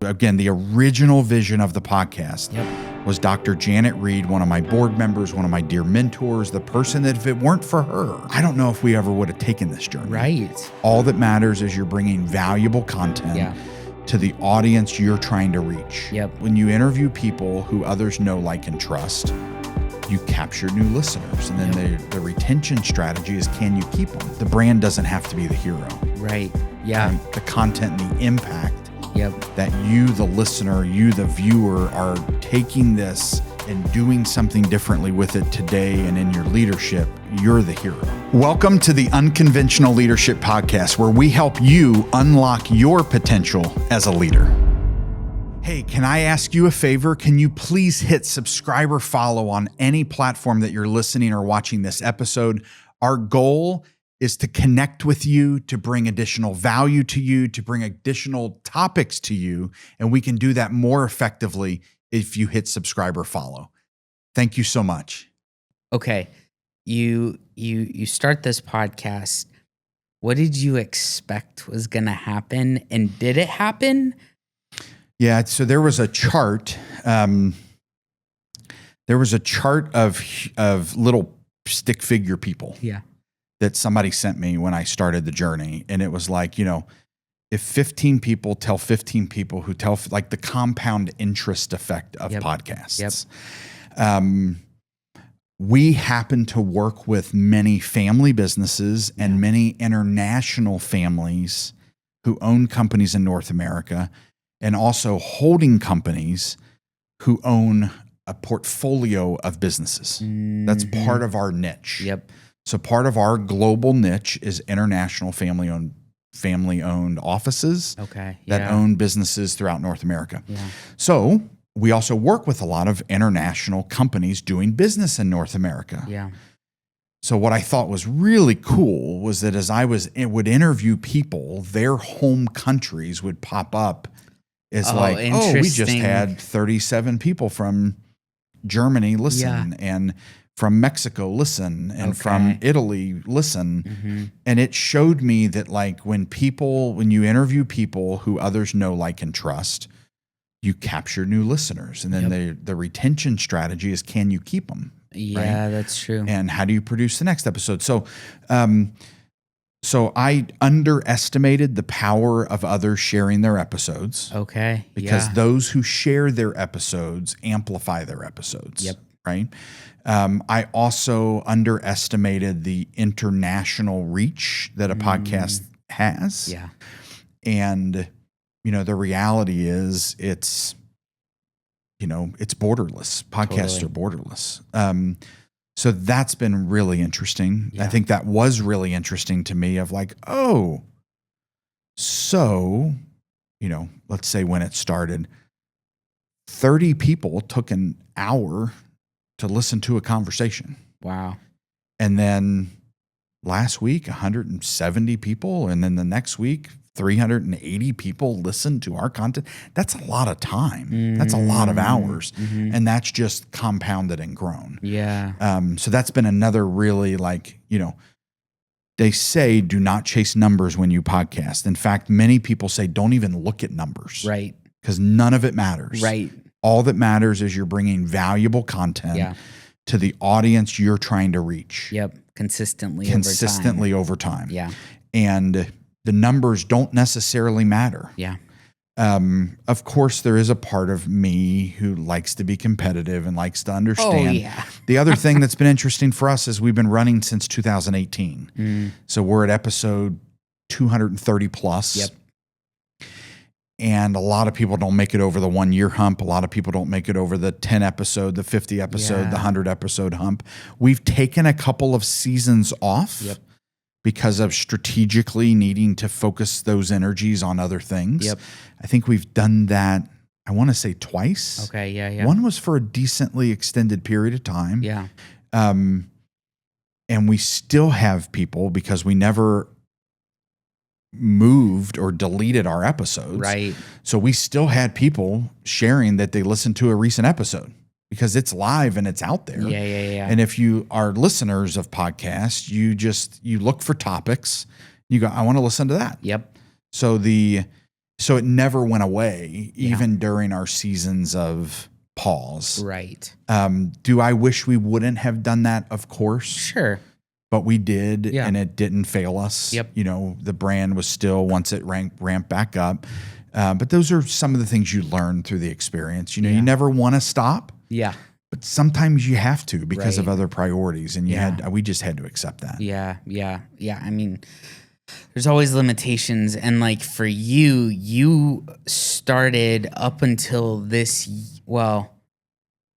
Again, the original vision of the podcast was Dr. Janet Reid, one of my board members, one of my dear mentors, the person that if it weren't for her, I don't know if we ever would have taken this journey. Right. All that matters is you're bringing valuable content to the audience you're trying to reach. When you interview people who others know, like, and trust, you capture new listeners. And then the retention strategy is, can you keep them? The brand doesn't have to be the hero. Right. Yeah. Right? The content and the impact that you, the listener, you, the viewer, are taking this and doing something differently with it today and in your leadership, you're the hero. Welcome to the Unconventional Leadership Podcast, where we help you unlock your potential as a leader. Hey, can I ask you a favor? Can you please hit subscribe or follow on any platform that you're listening or watching this episode? Our goal is to connect with you, to bring additional value to you, to bring additional topics to you, and we can do that more effectively if you hit subscribe or follow. Thank you so much. Okay, you start this podcast. What did you expect was going to happen, and did it happen? Yeah, so there was a chart. There was a chart of little stick figure people. Yeah. That somebody sent me when I started the journey. And it was like, if 15 people tell 15 people who tell, like, the compound interest effect of podcasts. We happen to work with many family businesses and many international families who own companies in North America, and also holding companies who own a portfolio of businesses. That's part of our niche. So part of our global niche is international family-owned offices that own businesses throughout North America. So we also work with a lot of international companies doing business in North America. So what I thought was really cool was that as I would interview people, their home countries would pop up as we just had 37 people from Germany listen, and from Mexico listen, and from Italy listen. And it showed me that, like, when you interview people who others know, like, and trust, you capture new listeners. And then the retention strategy is, can you keep them? Yeah, right? That's true. And how do you produce the next episode? So, so I underestimated the power of others sharing their episodes. Because those who share their episodes amplify their episodes. Right. I also underestimated the international reach that a podcast has. And, the reality is it's borderless. Podcasts are borderless. So that's been really interesting. I think that was really interesting to me, of like, so, let's say when it started, 30 people took an hour to listen to a conversation. Wow. And then last week, 170 people. And then the next week, 380 people listened to our content. That's a lot of time. That's a lot of hours. And that's just compounded and grown. So that's been another really, like, they say do not chase numbers when you podcast. In fact, many people say don't even look at numbers. Right. Because none of it matters. Right. All that matters is you're bringing valuable content to the audience you're trying to reach. Consistently over time. And the numbers don't necessarily matter. Of course, there is a part of me who likes to be competitive and likes to understand. The other thing that's been interesting for us is we've been running since 2018. So we're at episode 230 plus. And a lot of people don't make it over the 1 year hump. A lot of people don't make it over the 10 episode, the 50 episode, the 100 episode hump. We've taken a couple of seasons off because of strategically needing to focus those energies on other things. I think we've done that, I want to say, twice. One was for a decently extended period of time. And we still have people, because we never moved or deleted our episodes. Right. So we still had people sharing that they listened to a recent episode, because it's live and it's out there. And if you are listeners of podcasts, you look for topics. You go, I want to listen to that. So So it never went away, even during our seasons of pause. Right. Do I wish we wouldn't have done that? Of course. Sure. But we did, and it didn't fail us. Yep. You know, the brand was still, once it ramped back up. But those are some of the things you learn through the experience. You know, you never want to stop. Yeah. But sometimes you have to because of other priorities, and we just had to accept that. Yeah. I mean, there's always limitations, and like for you started up until this. Well,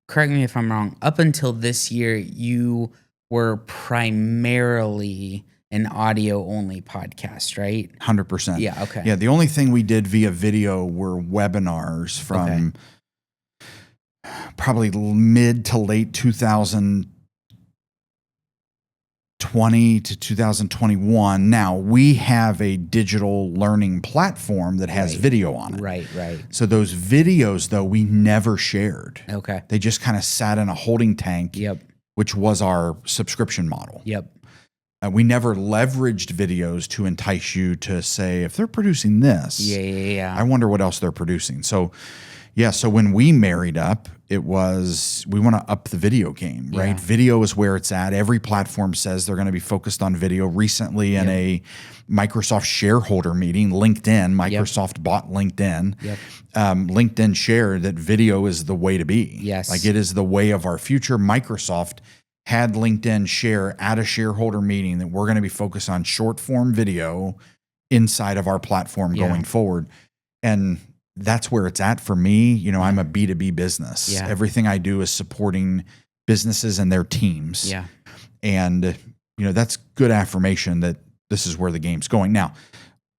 correct me if I'm wrong. Up until this year, you were primarily an audio only podcast, right? 100%. Yeah. Okay. Yeah. The only thing we did via video were webinars from probably mid to late 2020 to 2021. Now we have a digital learning platform that has video on it. Right. So those videos, though, we never shared. Okay. They just kind of sat in a holding tank, which was our subscription model. Yep. We never leveraged videos to entice you to say, if they're producing this, I wonder what else they're producing. So, so when we married up, it was, we want to up the video game, right? Video is where it's at. Every platform says they're going to be focused on video. Recently in a Microsoft shareholder meeting, Microsoft bought LinkedIn. LinkedIn shared that video is the way to be. Yes. Like it is the way of our future. Microsoft had LinkedIn share at a shareholder meeting that we're going to be focused on short form video inside of our platform going forward. And that's where it's at for me. You know, I'm a B2B business. Everything I do is supporting businesses and their teams. And, you know, that's good affirmation that this is where the game's going. Now,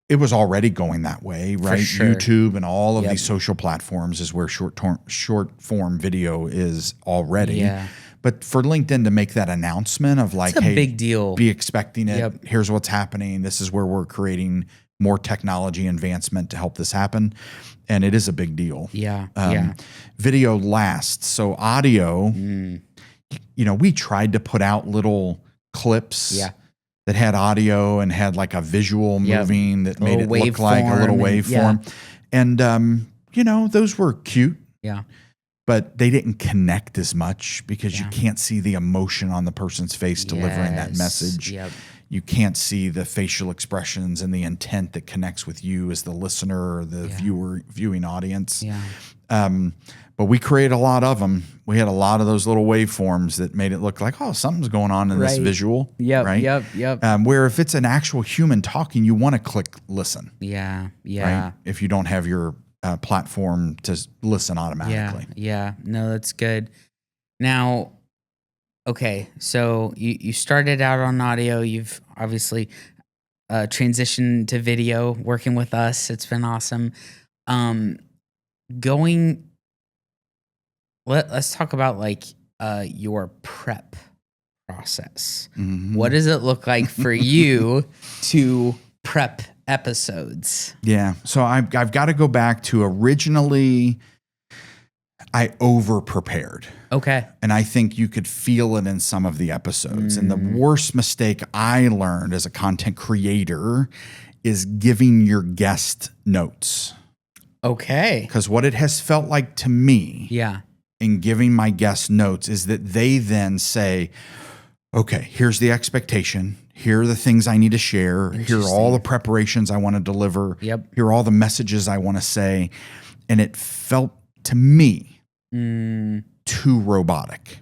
it was already going that way, right? Sure. YouTube and all of these social platforms is where short form video is already. But for LinkedIn to make that announcement of like, hey, big deal. Be expecting it. Here's what's happening. This is where we're creating more technology advancement to help this happen. And it is a big deal. Video lasts. So audio, you know, we tried to put out little clips that had audio and had like a visual moving that made it look like a little waveform. And, you know, those were cute. But they didn't connect as much because you can't see the emotion on the person's face delivering that message. You can't see the facial expressions and the intent that connects with you as the listener or the viewing audience. But we created a lot of them. We had a lot of those little waveforms that made it look like, oh, something's going on in this visual. Where if it's an actual human talking, you want to click listen. Right? If you don't have your platform to listen automatically. No, that's good. Now, okay, so you started out on audio. You've obviously transitioned to video, working with us. It's been awesome. Let's talk about like your prep process. What does it look like for you to prep episodes? So I've got to go back to originally I over prepared. Okay. And I think you could feel it in some of the episodes. And the worst mistake I learned as a content creator is giving your guest notes. Okay. Because what it has felt like to me in giving my guests notes is that they then say, okay, here's the expectation. Here are the things I need to share. Here are all the preparations I want to deliver. Here are all the messages I want to say. And it felt to me too robotic.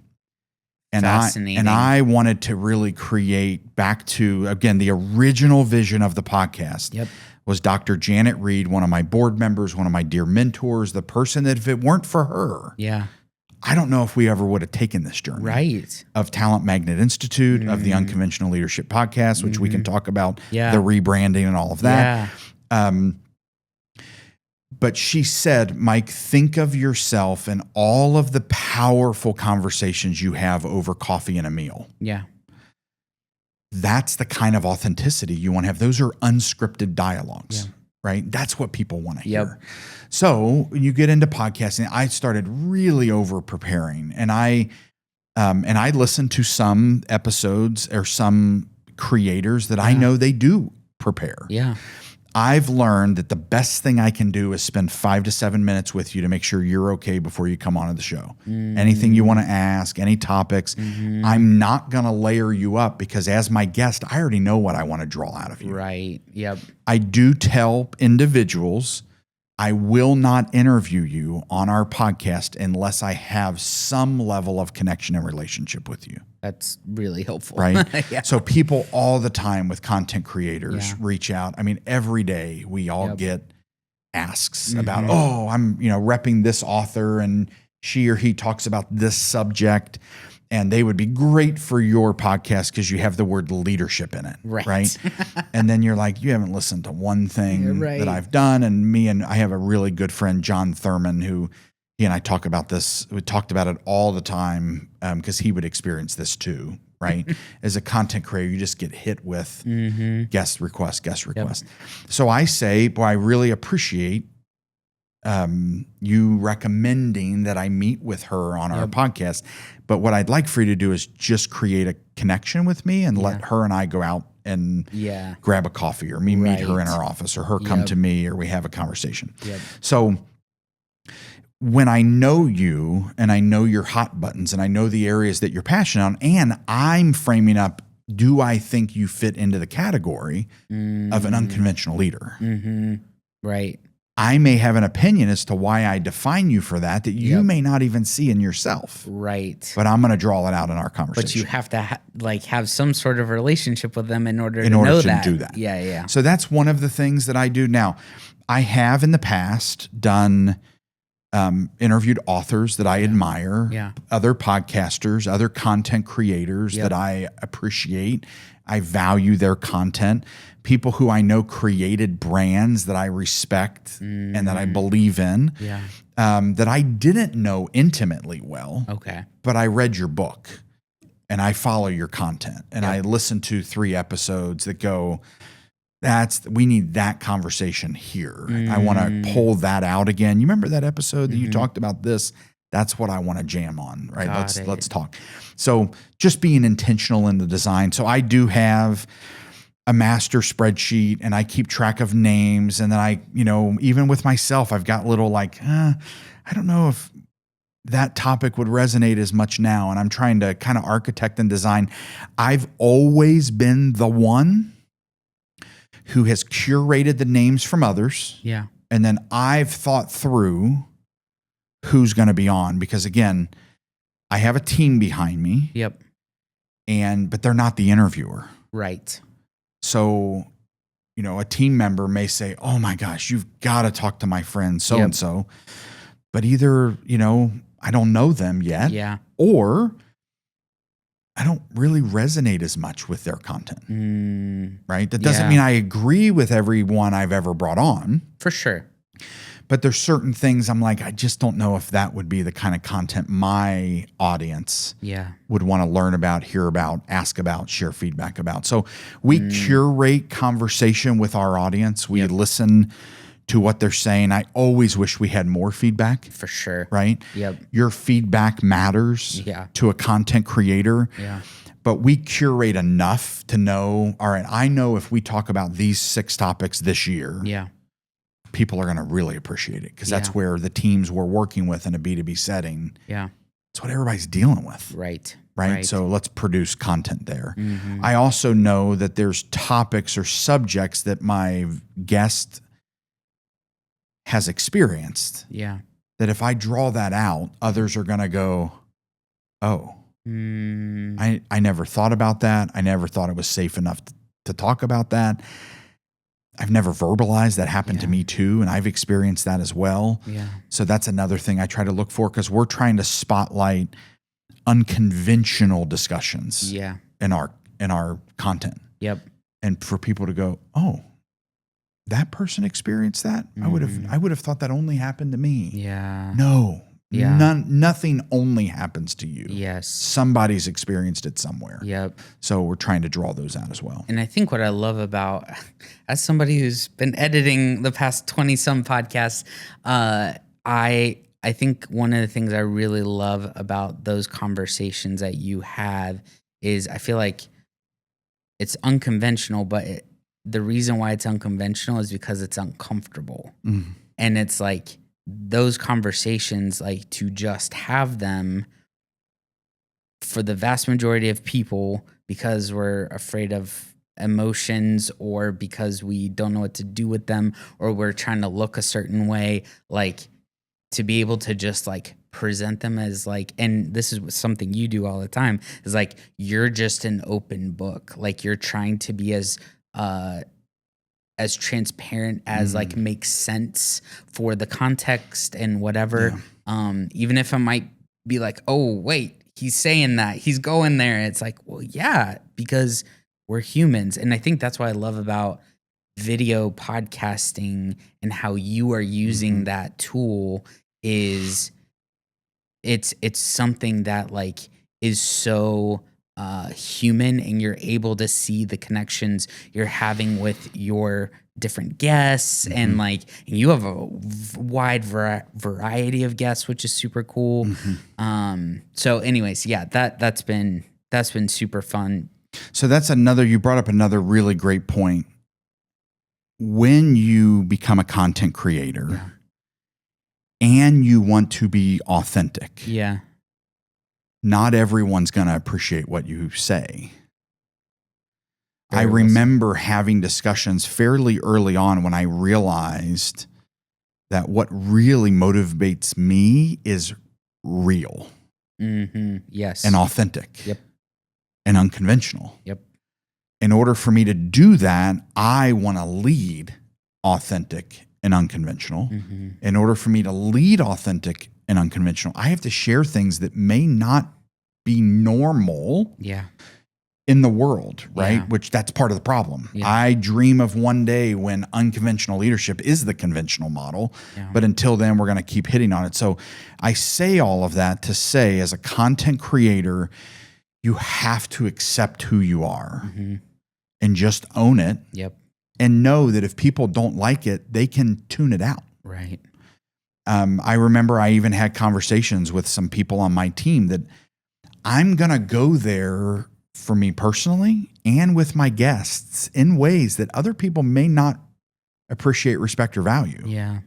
And I wanted to really create back to, again, the original vision of the podcast was Dr. Janet Reid, one of my board members, one of my dear mentors, the person that if it weren't for her, I don't know if we ever would have taken this journey of Talent Magnet Institute, of the Unconventional Leadership podcast, which we can talk about the rebranding and all of that. But she said, Mike, think of yourself and all of the powerful conversations you have over coffee and a meal. That's the kind of authenticity you want to have. Those are unscripted dialogues, right? That's what people want to hear. So when you get into podcasting, I started really over preparing, and I listened to some episodes or some creators that I know they do prepare. I've learned that the best thing I can do is spend 5 to 7 minutes with you to make sure you're okay before you come onto the show. Anything you want to ask, any topics, I'm not going to layer you up because as my guest, I already know what I want to draw out of you. Right. Yep. I do tell individuals I will not interview you on our podcast unless I have some level of connection and relationship with you. That's really helpful. Right. Yeah. So people all the time with content creators reach out. I mean, every day we all get asks about, oh, I'm, repping this author and she or he talks about this subject and they would be great for your podcast because you have the word leadership in it. Right. And then you're like, you haven't listened to one thing that I've done. And I have a really good friend, John Thurman, who he and I talk about this. We talked about it all the time because he would experience this too, right? As a content creator, you just get hit with guest request. So I say, boy, I really appreciate you recommending that I meet with her on our podcast. But what I'd like for you to do is just create a connection with me and let her and I go out and grab a coffee or me meet her in our office or her come to me or we have a conversation. So when I know you and I know your hot buttons and I know the areas that you're passionate on and I'm framing up, do I think you fit into the category of an unconventional leader? Right. I may have an opinion as to why I define you for that you may not even see in yourself. Right. But I'm going to draw it out in our conversation. But you have to have some sort of relationship with them in order to know that. do that. Yeah. So that's one of the things that I do now. I have in the past done interviewed authors that I admire, other podcasters, other content creators that I appreciate. I value their content. People who I know created brands that I respect and that I believe in, that I didn't know intimately well. Okay. But I read your book and I follow your content and I listen to 3 episodes that go, we need that conversation here. I want to pull that out again. You remember that episode that you talked about this? That's what I want to jam on, right? Let's talk. So just being intentional in the design. So I do have a master spreadsheet and I keep track of names. And then I, even with myself, I've got little I don't know if that topic would resonate as much now. And I'm trying to kind of architect and design. I've always been the one who has curated the names from others. Yeah. And then I've thought through who's going to be on because again, I have a team behind me. Yep. But they're not the interviewer. Right. So, a team member may say, oh my gosh, you've got to talk to my friend so-and-so. But either, I don't know them yet. Yeah. Or I don't really resonate as much with their content. Right? That doesn't mean I agree with everyone I've ever brought on. For sure. But there's certain things I'm like, I just don't know if that would be the kind of content my audience would want to learn about, hear about, ask about, share feedback about. So we curate conversation with our audience. We listen to what they're saying. I always wish we had more feedback. For sure. Right? Yep. Your feedback matters to a content creator. Yeah. But we curate enough to know, all right, I know if we talk about these 6 topics this year, people are going to really appreciate it because that's where the teams we're working with in a B2B setting. Yeah. It's what everybody's dealing with. Right. So let's produce content there. I also know that there's topics or subjects that my guest has experienced. Yeah. That if I draw that out, others are going to go, oh, I never thought about that. I never thought it was safe enough to talk about that. I've never verbalized that happened to me too. And I've experienced that as well. Yeah. So that's another thing I try to look for because we're trying to spotlight unconventional discussions in our content. Yep. And for people to go, oh, that person experienced that? I would have thought that only happened to me. Yeah. No. Yeah. Nothing only happens to you. Yes. Somebody's experienced it somewhere. Yep. So we're trying to draw those out as well. And I think what I love about, as somebody who's been editing the past 20 some podcasts, I think one of the things I really love about those conversations that you have is I feel like it's unconventional, but the reason why it's unconventional is because it's uncomfortable. Mm. And it's like those conversations, like to just have them for the vast majority of people because we're afraid of emotions or because we don't know what to do with them or we're trying to look a certain way, like to be able to just like present them as like, and this is something you do all the time, is like you're just an open book. Like you're trying to be as transparent as like makes sense for the context and whatever. Yeah. Even if I might be like, oh wait, he's saying that, he's going there. It's like, well, yeah, because we're humans. And I think that's what I love about video podcasting and how you are using that tool is it's something that like is so human, and you're able to see the connections you're having with your different guests, and like, and you have a wide variety of guests, which is super cool. So anyways, yeah, that's been super fun. So that's you brought up another really great point. When you become a content creator and you want to be authentic, not everyone's going to appreciate what you say. I remember having discussions fairly early on when I realized that what really motivates me is real. Yes. And authentic. Yep. And unconventional. Yep. In order for me to do that, I want to lead authentic and unconventional. In order for me to lead authentic and unconventional, I have to share things that may not be normal in the world, right? Which that's part of the problem. I dream of one day when unconventional leadership is the conventional model, but until then, we're going to keep hitting on it. So I say all of that to say, as a content creator, you have to accept who you are and just own it. And know that if people don't like it, they can tune it out. Right. I remember I even had conversations with some people on my team that I'm going to go there for me personally and with my guests in ways that other people may not appreciate, respect, or value. Yeah.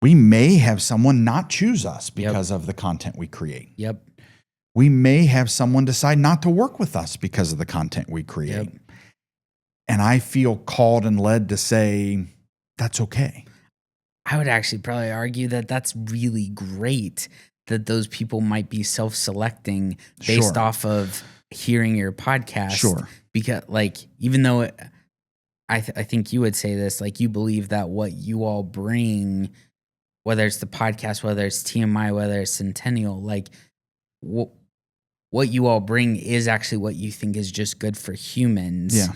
We may have someone not choose us because of the content we create. We may have someone decide not to work with us because of the content we create. And I feel called and led to say, that's okay. I would actually probably argue that that's really great that those people might be self-selecting based off of hearing your podcast. Because like, even though I think you would say this, like you believe that what you all bring, whether it's the podcast, whether it's TMI, whether it's Centennial, like what you all bring is actually what you think is just good for humans. Yeah.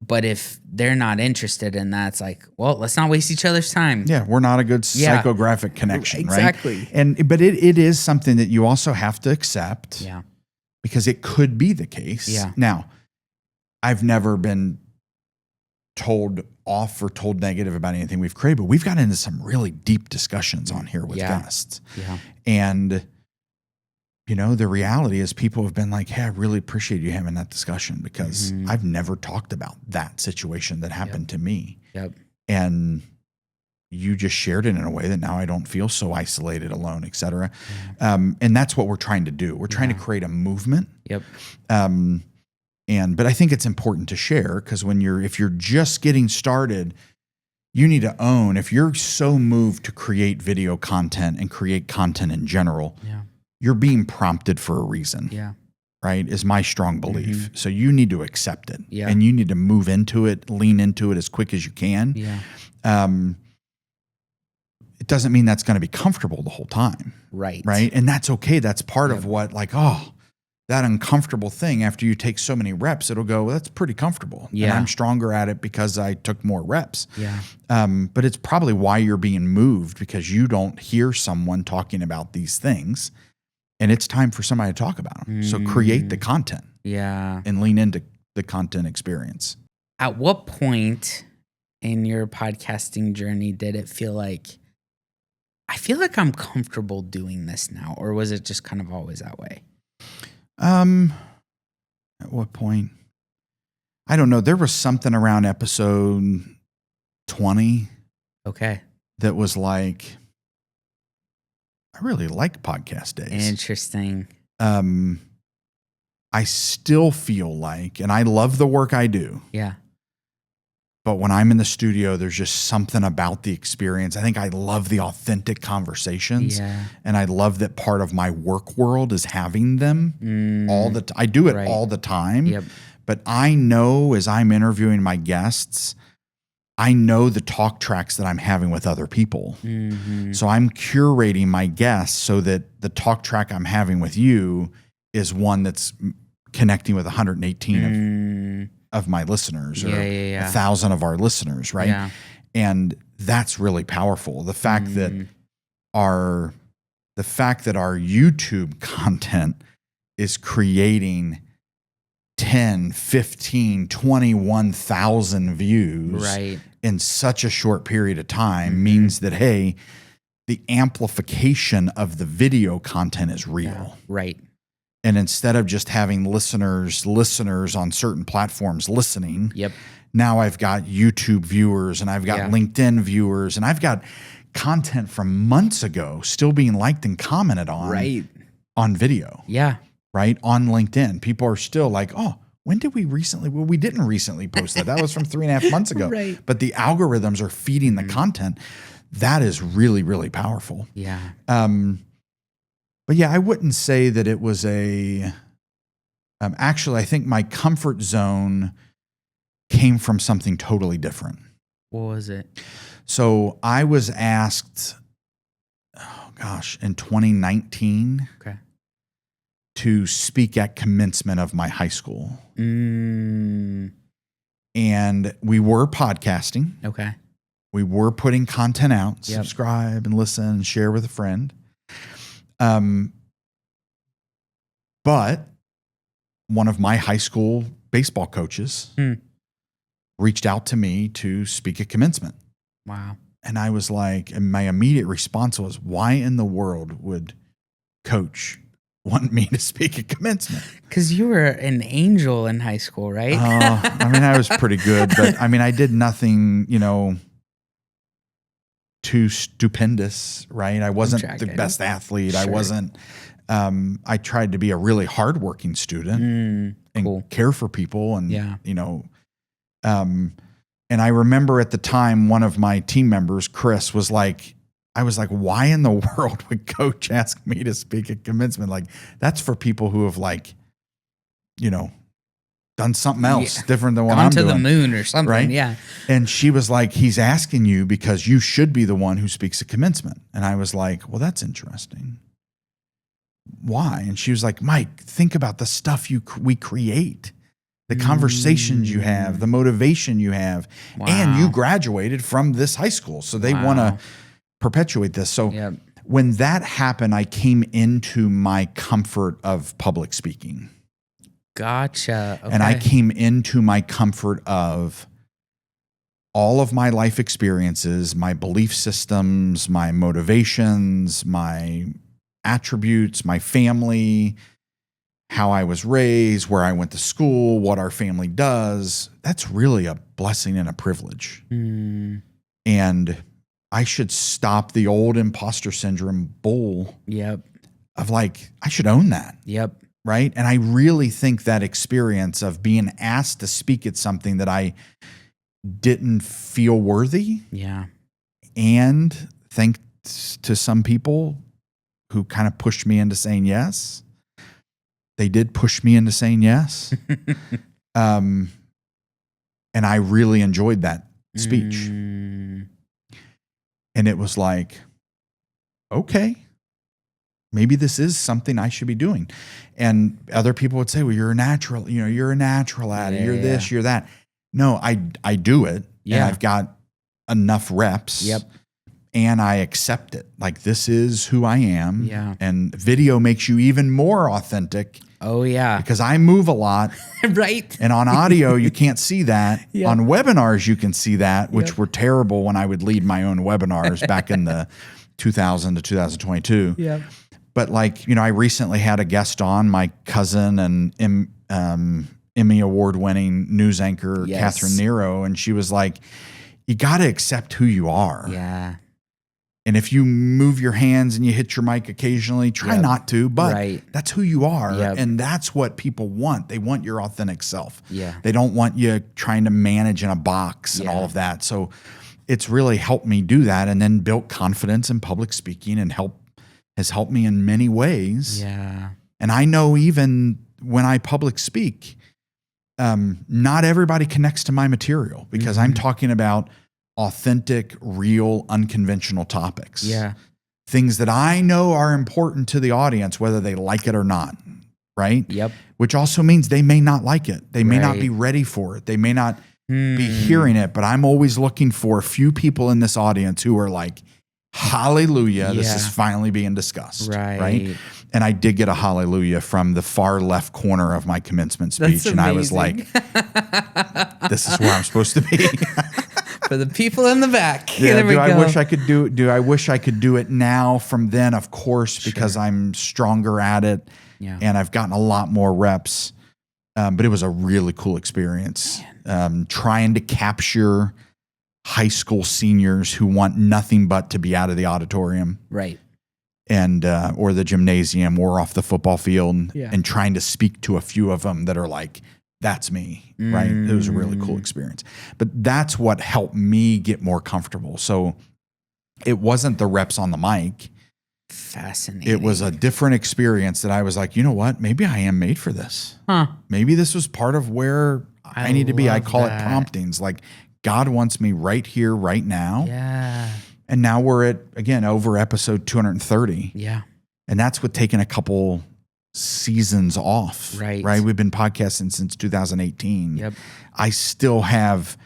But if they're not interested in that, it's like, well, let's not waste each other's time. Yeah, we're not a good psychographic connection, exactly. Right? But it is something that you also have to accept. Yeah. Because it could be the case. Yeah. Now, I've never been told off or told negative about anything we've created, but we've got into some really deep discussions on here with guests. Yeah. And you know, the reality is people have been like, hey, I really appreciate you having that discussion because I've never talked about that situation that happened to me. And you just shared it in a way that now I don't feel so isolated, alone, et cetera. And that's what we're trying to do. We're trying to create a movement. But I think it's important to share because if you're just getting started, you need to own, if you're so moved to create video content and create content in general, you're being prompted for a reason. Right? Is my strong belief. So you need to accept it. And you need to move into it, lean into it as quick as you can. It doesn't mean that's going to be comfortable the whole time. Right. And that's okay. That's part of what, like, that uncomfortable thing after you take so many reps, it'll go, well, that's pretty comfortable. And I'm stronger at it because I took more reps. But it's probably why you're being moved, because you don't hear someone talking about these things. And it's time for somebody to talk about them. So create the content. And lean into the content experience. At what point in your podcasting journey did it feel like, I feel like I'm comfortable doing this now? Or was it just kind of always that way? At what point? I don't know. There was something around episode 20 Okay. that was like, I really like podcast days. Interesting. I still feel like, and I love the work I do. Yeah. But when I'm in the studio, there's just something about the experience. I think I love the authentic conversations. Yeah. And I love that part of my work world is having them all the time. I do it all the time. Yep. But I know as I'm interviewing my guests, I know the talk tracks that I'm having with other people. Mm-hmm. So I'm curating my guests so that the talk track I'm having with you is one that's connecting with 118 of my listeners or 1,000 of our listeners, right? Yeah. And that's really powerful. The fact that our YouTube content is creating 10, 15, 21,000 views in such a short period of time means that, hey, the amplification of the video content is real. Yeah. Right. And instead of just having listeners on certain platforms listening, now I've got YouTube viewers and I've got LinkedIn viewers and I've got content from months ago still being liked and commented on on video. Yeah. Right? On LinkedIn. People are still like, oh, when did we recently? Well, we didn't recently post that. That was from 3.5 months ago. But the algorithms are feeding the content. That is really, really powerful. Yeah. But yeah, I wouldn't say that it was actually, I think my comfort zone came from something totally different. What was it? So I was asked, in 2019 to speak at commencement of my high school. And we were podcasting. Okay. We were putting content out, subscribe and listen and share with a friend. But one of my high school baseball coaches reached out to me to speak at commencement. Wow. And I was like, and my immediate response was, why in the world would coach want me to speak at commencement? Because you were an angel in high school, right? I mean, I was pretty good, but I mean, I did nothing, too stupendous, right? I wasn't the best athlete. I wasn't, I tried to be a really hardworking student and care for people. And, and I remember at the time, one of my team members, Chris, was like, I was like, why in the world would coach ask me to speak at commencement? Like, that's for people who have done something else different than what I'm doing. Gone to the moon or something, right? Yeah. And she was like, he's asking you because you should be the one who speaks at commencement. And I was like, well, that's interesting. Why? And she was like, Mike, think about the stuff we create, the conversations you have, the motivation you have, and you graduated from this high school. So they want to perpetuate this. So when that happened, I came into my comfort of public speaking. Gotcha. Okay. And I came into my comfort of all of my life experiences, my belief systems, my motivations, my attributes, my family, how I was raised, where I went to school, what our family does. That's really a blessing and a privilege. And I should stop the old imposter syndrome bull of like, I should own that. Right. And I really think that experience of being asked to speak at something that I didn't feel worthy. And thanks to some people who kind of pushed me into saying yes. They did push me into saying yes. And I really enjoyed that speech. And it was like, okay, maybe this is something I should be doing. And other people would say, well, you're a natural, you're a natural at it. You're this, you're that. No, I do it. And I've got enough reps. And I accept it. Like, this is who I am. And video makes you even more authentic. Oh, yeah. Because I move a lot. Right. And on audio, you can't see that. On webinars, you can see that, which were terrible when I would lead my own webinars back in the 2000 to 2022. But like, I recently had a guest on, my cousin and Emmy award-winning news anchor Yes. Catherine Nero, and she was like, you got to accept who you are. Yeah. And if you move your hands and you hit your mic occasionally, try Yep. not to, but Right. that's who you are. Yep. And that's what people want. They want your authentic self. Yeah. They don't want you trying to manage in a box and Yeah. all of that. So it's really helped me do that, and then built confidence in public speaking, and has helped me in many ways. Yeah. And I know even when I public speak, not everybody connects to my material, because I'm talking about authentic, real, unconventional topics. Yeah. Things that I know are important to the audience, whether they like it or not. Right? Yep. Which also means they may not like it. They may not Right. be ready for it. They may not be hearing it, but I'm always looking for a few people in this audience who are like, hallelujah, this is Yeah. finally being discussed. Right. And I did get a hallelujah from the far left corner of my commencement speech. That's And I was like, amazing. this is where I'm supposed to be. For the people in the back. Yeah, There we do I go. wish I could do it now from then, of course, because I'm stronger at it. Yeah. And I've gotten a lot more reps. But it was a really cool experience. Trying to capture high school seniors who want nothing but to be out of the auditorium Right. and or the gymnasium or off the football field, Yeah. and trying to speak to a few of them that are like, that's me, right? It was a really cool experience. But that's what helped me get more comfortable. So it wasn't the reps on the mic. Fascinating. It was a different experience that I was like, you know what? Maybe I am made for this. Huh. Maybe this was part of where I need to be. I love call that. it promptings. Like, God wants me right here, right now. Yeah. And now we're at, again, over episode 230. Yeah. And that's with taking a couple seasons off. Right. We've been podcasting since 2018. Yep. I still have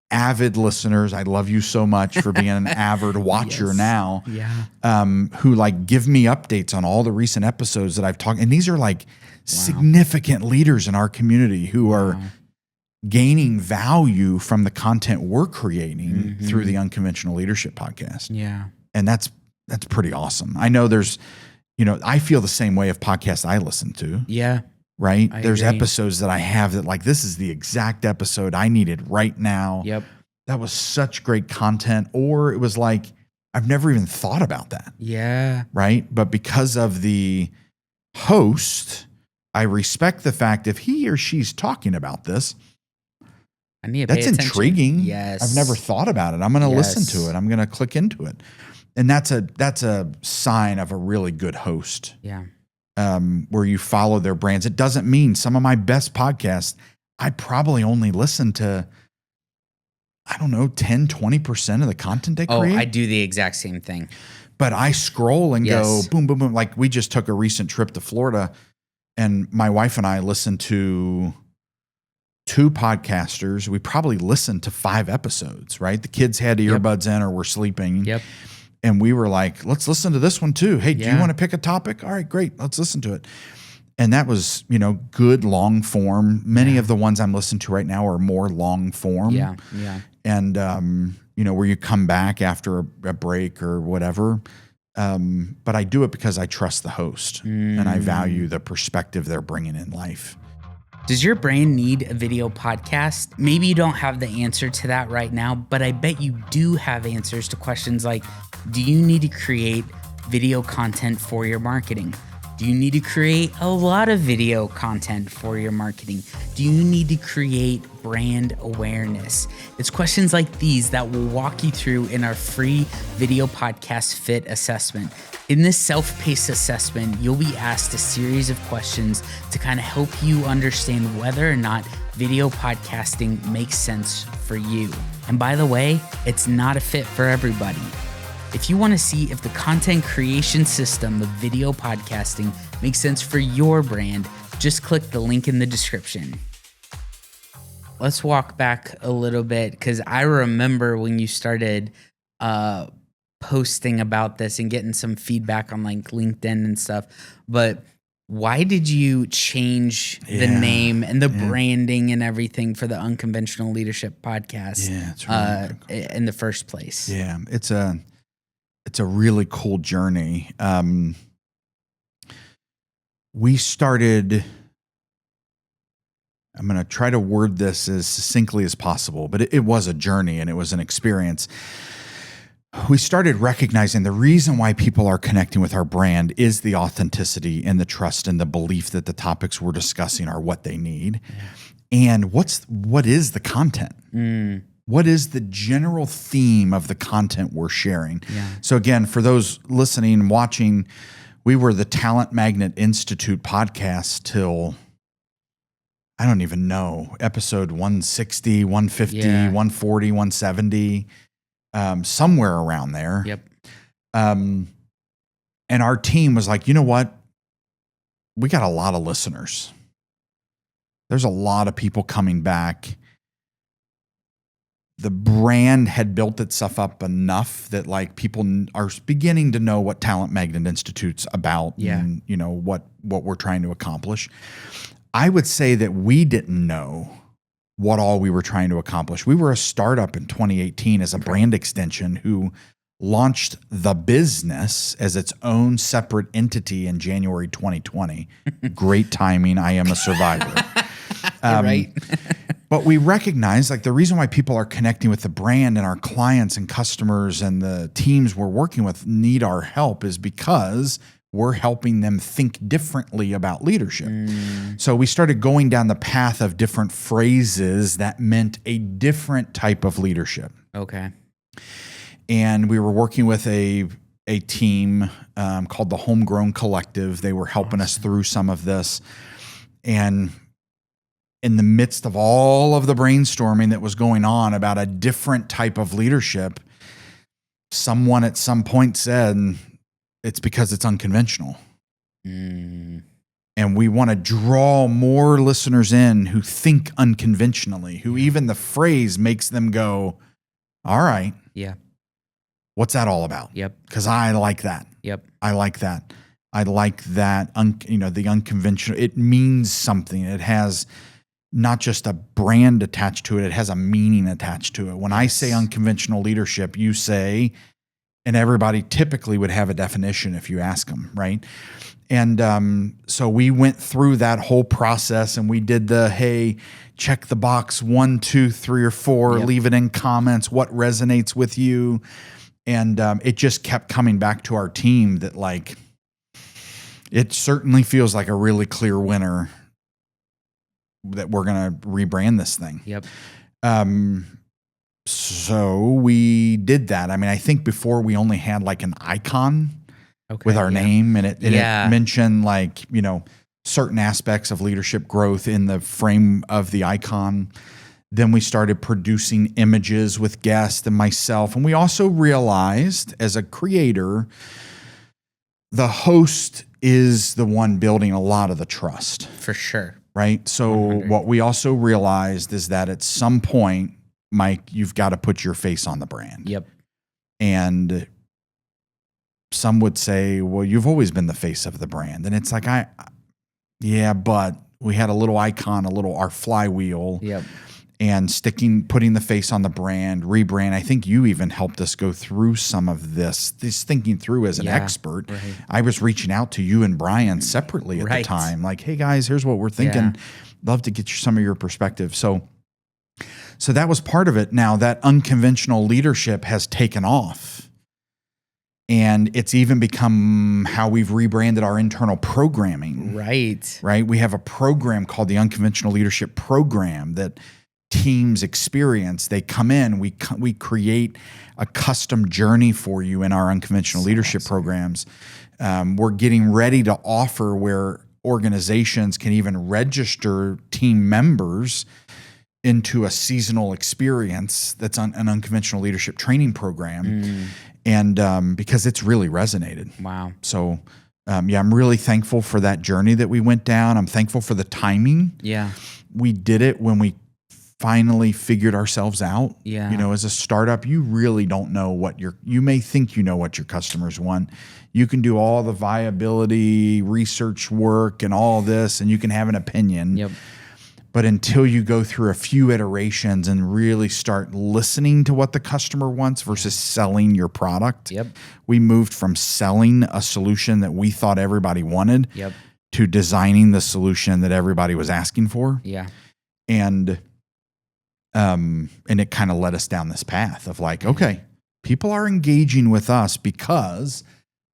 avid listeners. I love you so much for being an avid watcher Yes. now. Yeah. Who like give me updates on all the recent episodes that I've talked. And these are like significant leaders in our community who are gaining value from the content we're creating through the Unconventional Leadership podcast. Yeah. And that's pretty awesome. I know there's, I feel the same way of podcasts I listen to, Yeah. right? I There's agree. episodes that I have that like, this is the exact episode I needed right now. Yep. That was such great content. Or it was like, I've never even thought about that. Yeah. Right. But because of the host, I respect the fact if he or she's talking about this, I need to pay that's attention. intriguing. Yes. I've never thought about it. I'm going to listen to it. I'm going to click into it. And that's a sign of a really good host. Yeah. Where you follow their brands. It doesn't mean some of my best podcasts, I probably only listen to, 10, 20% of the content they create. I do the exact same thing. But I scroll and Yes. go boom, boom, boom. Like we just took a recent trip to Florida, and my wife and I listened to 2 podcasters. We probably listened to 5 episodes, right? The kids had earbuds in or were sleeping. Yep. And we were like, let's listen to this one too. Hey, do you Yeah. want to pick a topic? All right, great. Let's listen to it. And that was, good long form. Many of the ones I'm listening to right now are more long form. Yeah. Yeah. And, where you come back after a break or whatever. But I do it because I trust the host and I value the perspective they're bringing in life. Does your brand need a video podcast? Maybe you don't have the answer to that right now, but I bet you do have answers to questions like, do you need to create video content for your marketing? Do you need to create a lot of video content for your marketing? Do you need to create brand awareness? It's questions like these that we'll walk you through in our free video podcast fit assessment. In this self-paced assessment, you'll be asked a series of questions to kind of help you understand whether or not video podcasting makes sense for you. And by the way, it's not a fit for everybody. If you want to see if the content creation system of video podcasting makes sense for your brand, just click the link in the description. Let's walk back a little bit because I remember when you started posting about this and getting some feedback on like LinkedIn and stuff. But why did you change the name and the branding and everything for the Unconventional Leadership podcast It's really in the first place? Yeah, it's a really cool journey. We started I'm going to try to word this as succinctly as possible, but it was a journey and it was an experience. We started recognizing the reason why people are connecting with our brand is the authenticity and the trust and the belief that the topics we're discussing are what they need. And what is the content? What is the general theme of the content we're sharing? So again, for those listening and watching, we were the Talent Magnet Institute podcast till, I don't even know, episode 160, 150, 140, 170, somewhere around there. And our team was like, you know what? We got a lot of listeners. There's a lot of people coming back. The brand had built itself up enough that like people are beginning to know what Talent Magnet Institute's about and you know what we're trying to accomplish. I would say that we didn't know what all we were trying to accomplish. We were a startup in 2018 as a brand extension who launched the business as its own separate entity in January 2020. Great timing. I am a survivor. Right. But we recognize like the reason why people are connecting with the brand and our clients and customers and the teams we're working with need our help is because we're helping them think differently about leadership. So we started going down the path of different phrases that meant a different type of leadership. Okay. And we were working with a team called the Homegrown Collective. They were helping us through some of this. And in the midst of all of the brainstorming that was going on about a different type of leadership, someone at some point said, it's because it's unconventional. And we want to draw more listeners in who think unconventionally, who even the phrase makes them go, all right. What's that all about? Because I like that. I like that. I like that, the unconventional. It means something. It has not just a brand attached to it. It has a meaning attached to it. When I say unconventional leadership, you say, and everybody typically would have a definition if you ask them, right? And so we went through that whole process and we did hey, check the box 1, 2, 3, or 4, leave it in comments, what resonates with you. And it just kept coming back to our team that like, it certainly feels like a really clear winner that we're going to rebrand this thing. So we did that. I mean, I think before we only had like an icon with our name and it mentioned like, certain aspects of leadership growth in the frame of the icon. Then we started producing images with guests and myself. And we also realized as a creator, the host is the one building a lot of the trust. For sure. Right? So 100. What we also realized is that at some point, Mike, you've got to put your face on the brand. And some would say, well, you've always been the face of the brand. And it's like, but we had a little icon, our flywheel. And putting the face on the brand, rebrand. I think you even helped us go through some of this thinking through as an expert. I was reaching out to you and Brian separately at the time. Like, hey guys, here's what we're thinking. Love to get some of your perspective. So that was part of it. Now that unconventional leadership has taken off. And it's even become how we've rebranded our internal programming. Right. We have a program called the Unconventional Leadership Program that teams experience. They come in, we create a custom journey for you in our unconventional leadership programs. We're getting ready to offer where organizations can even register team members into a seasonal experience that's on an unconventional leadership training program. And because it's really resonated. Wow. So I'm really thankful for that journey that we went down. I'm thankful for the timing. We did it when we finally figured ourselves out. As a startup, you really don't know you may think you know what your customers want. You can do all the viability research work and all this, and you can have an opinion. But until you go through a few iterations and really start listening to what the customer wants versus selling your product, we moved from selling a solution that we thought everybody wanted to designing the solution that everybody was asking for. And it kind of led us down this path of like, okay, people are engaging with us because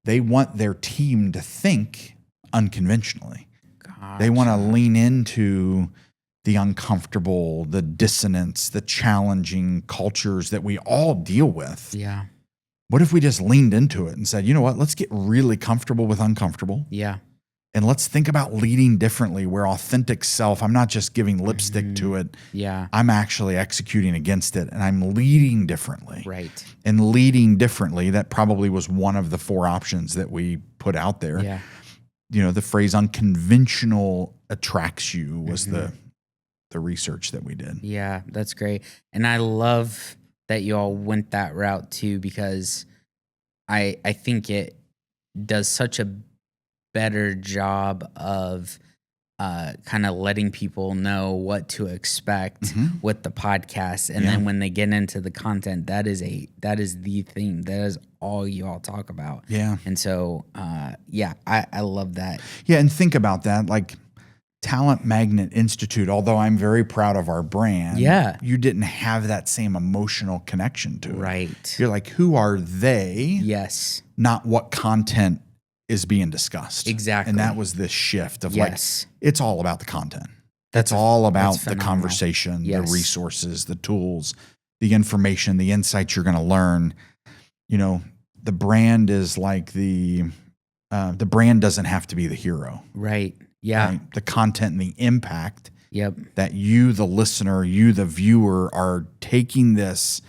they want their team to think unconventionally. Gotcha. They want to lean into the uncomfortable, the dissonance, the challenging cultures that we all deal with. Yeah. What if we just leaned into it and said, you know what, let's get really comfortable with uncomfortable. Yeah. And let's think about leading differently, where authentic self, I'm not just giving lipstick to it. Yeah. I'm actually executing against it, and I'm leading differently. Right. And leading differently, that probably was one of the 4 options that we put out there. Yeah. You know, the phrase unconventional attracts you was the research that we did. Yeah, that's great. And I love that you all went that route too, because I think it does such a better job of kind of letting people know what to expect with the podcast. And then when they get into the content, that is the theme. That is all you all talk about. Yeah. And so, I love that. Yeah. And think about that. Like Talent Magnet Institute, although I'm very proud of our brand, you didn't have that same emotional connection to it. Right. You're like, who are they? Yes. Not what content is being discussed. Exactly. And that was this shift of like, it's all about the content. That's all about the phenomenal. conversation, the resources, the tools, the information, the insights you're going to learn. You know, the brand is like the brand doesn't have to be the hero. Right. Yeah. Right? The content and the impact Yep. that you, the listener, you, the viewer, are taking this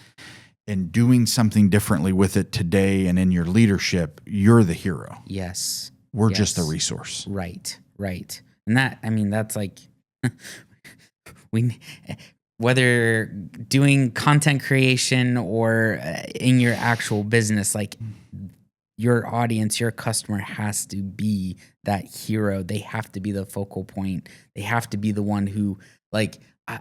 and doing something differently with it today and in your leadership, you're the hero. Yes. We're just a resource. Right. Right. And that, I mean, that's like whether doing content creation or in your actual business, like your audience, your customer has to be that hero. They have to be the focal point. They have to be the one who, like, I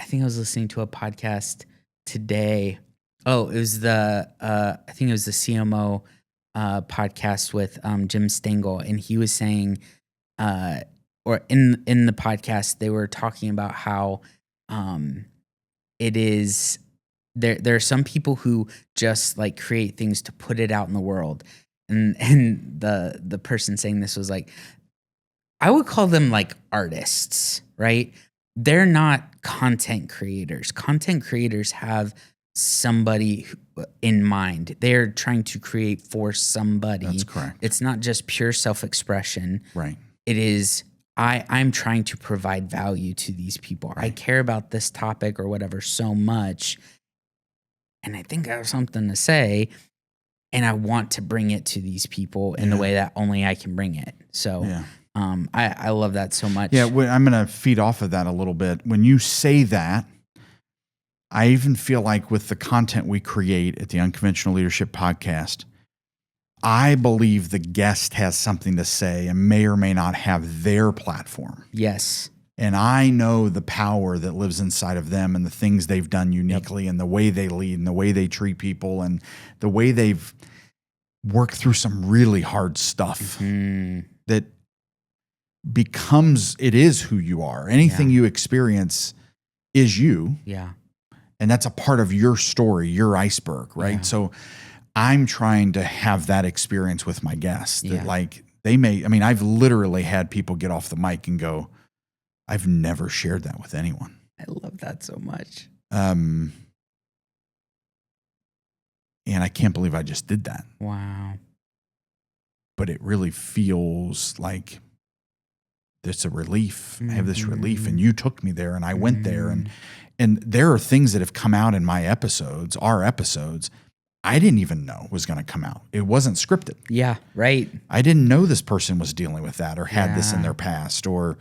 think I was listening to a podcast today. Oh, it was I think it was the CMO podcast with Jim Stengel, and he was saying, or in the podcast, they were talking about how it is there are some people who just like create things to put it out in the world, and the person saying this was like, I would call them like artists, right? They're not content creators. Content creators have somebody in mind. They're trying to create for somebody. That's correct. It's not just pure self-expression. Right. It is, I'm trying to provide value to these people. Right. I care about this topic or whatever so much, and I think I have something to say, and I want to bring it to these people in the way that only I can bring it. So I love that so much. Yeah, I'm going to feed off of that a little bit. When you say that, I even feel like with the content we create at the Unconventional Leadership Podcast, I believe the guest has something to say and may or may not have their platform. Yes. And I know the power that lives inside of them and the things they've done uniquely and the way they lead and the way they treat people and the way they've worked through some really hard stuff that becomes, it is who you are. Anything you experience is you. Yeah. And that's a part of your story, your iceberg, right? Yeah. So I'm trying to have that experience with my guests that like I've literally had people get off the mic and go, I've never shared that with anyone. I love that so much. And I can't believe I just did that. Wow. But it really feels like it's a relief. I have this relief, and you took me there, and I went there, and there are things that have come out in my episodes, our episodes, I didn't even know was going to come out. It wasn't scripted. Yeah, right. I didn't know this person was dealing with that or had this in their past, or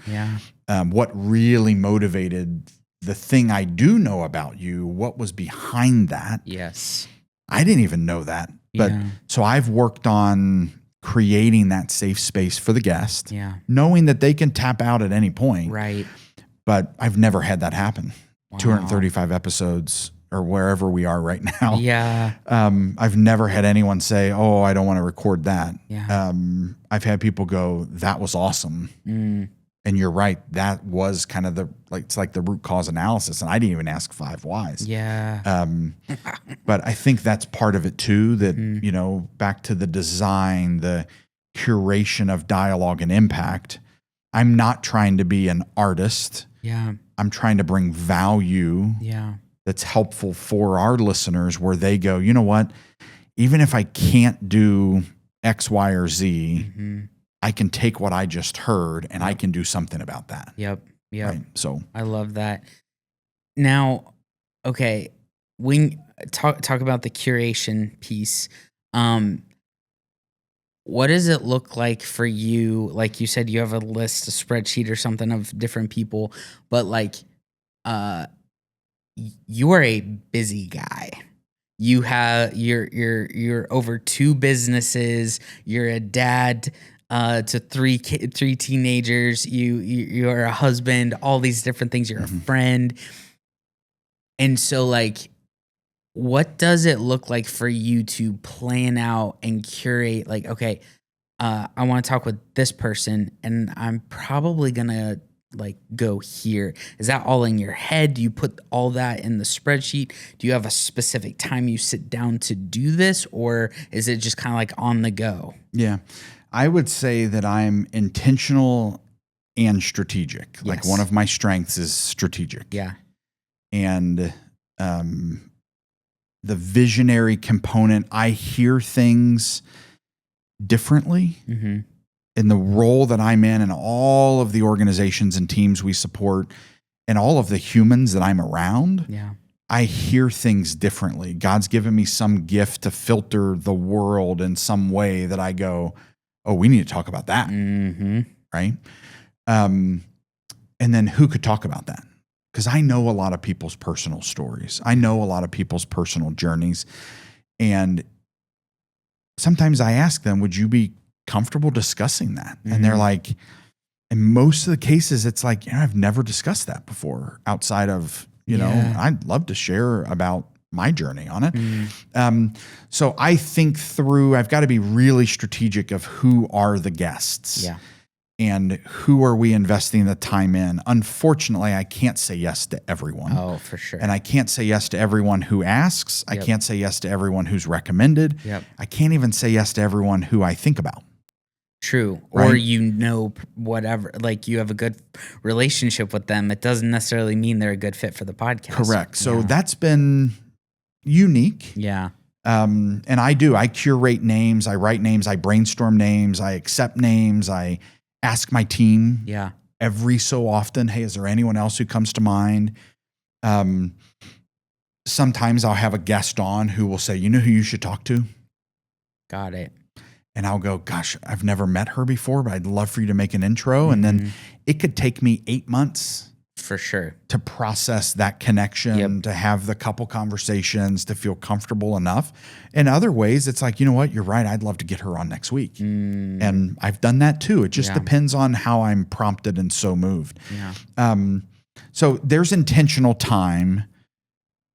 what really motivated the thing I do know about you, what was behind that. Yes. I didn't even know that. But so I've worked on creating that safe space for the guest, knowing that they can tap out at any point. Right. But I've never had that happen. Wow. 235 episodes or wherever we are right now. Yeah. I've never had anyone say, oh, I don't want to record that. Yeah. I've had people go, that was awesome. And you're right. That was kind of it's like the root cause analysis. And I didn't even ask 5 whys. Yeah. But I think that's part of it too, that, you know, back to the design, the curation of dialogue and impact. I'm not trying to be an artist. Yeah. I'm trying to bring value that's helpful for our listeners, where they go, you know what, even if I can't do X, Y, or Z, I can take what I just heard and I can do something about that. Yep. Right? So I love that. Now, okay, when talk about the curation piece, what does it look like for you? Like you said, you have a list, a spreadsheet or something of different people, but like, you are a busy guy. You have you're over 2 businesses. You're a dad to 3 teenagers. You're a husband. All these different things. You're a friend. And so, like, what does it look like for you to plan out and curate? Like, okay, I want to talk with this person, and I'm probably gonna like go here. Is that all in your head? Do you put all that in the spreadsheet? Do you have a specific time you sit down to do this, or is it just kind of like on the go? Yeah, I would say that I'm intentional and strategic. Like, one of my strengths is strategic. Yeah. And the visionary component, I hear things differently in the role that I'm in, and all of the organizations and teams we support, and all of the humans that I'm around. Yeah. I hear things differently. God's given me some gift to filter the world in some way that I go, oh, we need to talk about that. Right. And then who could talk about that? Because I know a lot of people's personal stories. I know a lot of people's personal journeys. And sometimes I ask them, would you be comfortable discussing that? And they're like, in most of the cases, it's like, I've never discussed that before outside of, you know, I'd love to share about my journey on it. So I think through, I've got to be really strategic of who are the guests. Yeah. And who are we investing the time in? Unfortunately, I can't say yes to everyone. Oh, for sure. And I can't say yes to everyone who asks. I can't say yes to everyone who's recommended. I can't even say yes to everyone who I think about. True. Right? Or, you know, whatever, like you have a good relationship with them. It doesn't necessarily mean they're a good fit for the podcast. Correct. So that's been unique. Yeah. And I curate names. I write names. I brainstorm names. I accept names. I ask my team every so often, hey, is there anyone else who comes to mind? Sometimes I'll have a guest on who will say, you know who you should talk to? Got it. And I'll go, gosh, I've never met her before, but I'd love for you to make an intro. And then it could take me 8 months. For sure. To process that connection, to have the couple conversations, to feel comfortable enough. In other ways, it's like, you know what, you're right. I'd love to get her on next week. And I've done that too. It just depends on how I'm prompted and so moved. So there's intentional time.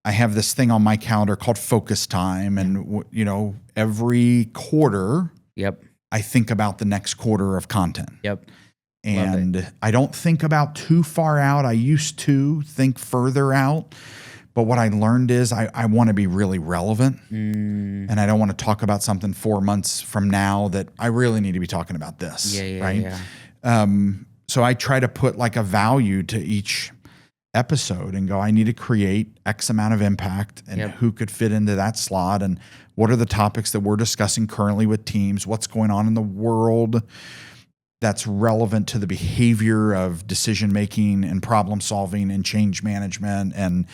I have this thing on my calendar called focus time. And, you know, every quarter, I think about the next quarter of content. And I don't think about too far out. I used to think further out. But what I learned is I want to be really relevant. And I don't want to talk about something 4 months from now that I really need to be talking about this. So I try to put like a value to each episode and go, I need to create X amount of impact, and who could fit into that slot, and what are the topics that we're discussing currently with teams, what's going on in the world that's relevant to the behavior of decision-making and problem-solving and change management and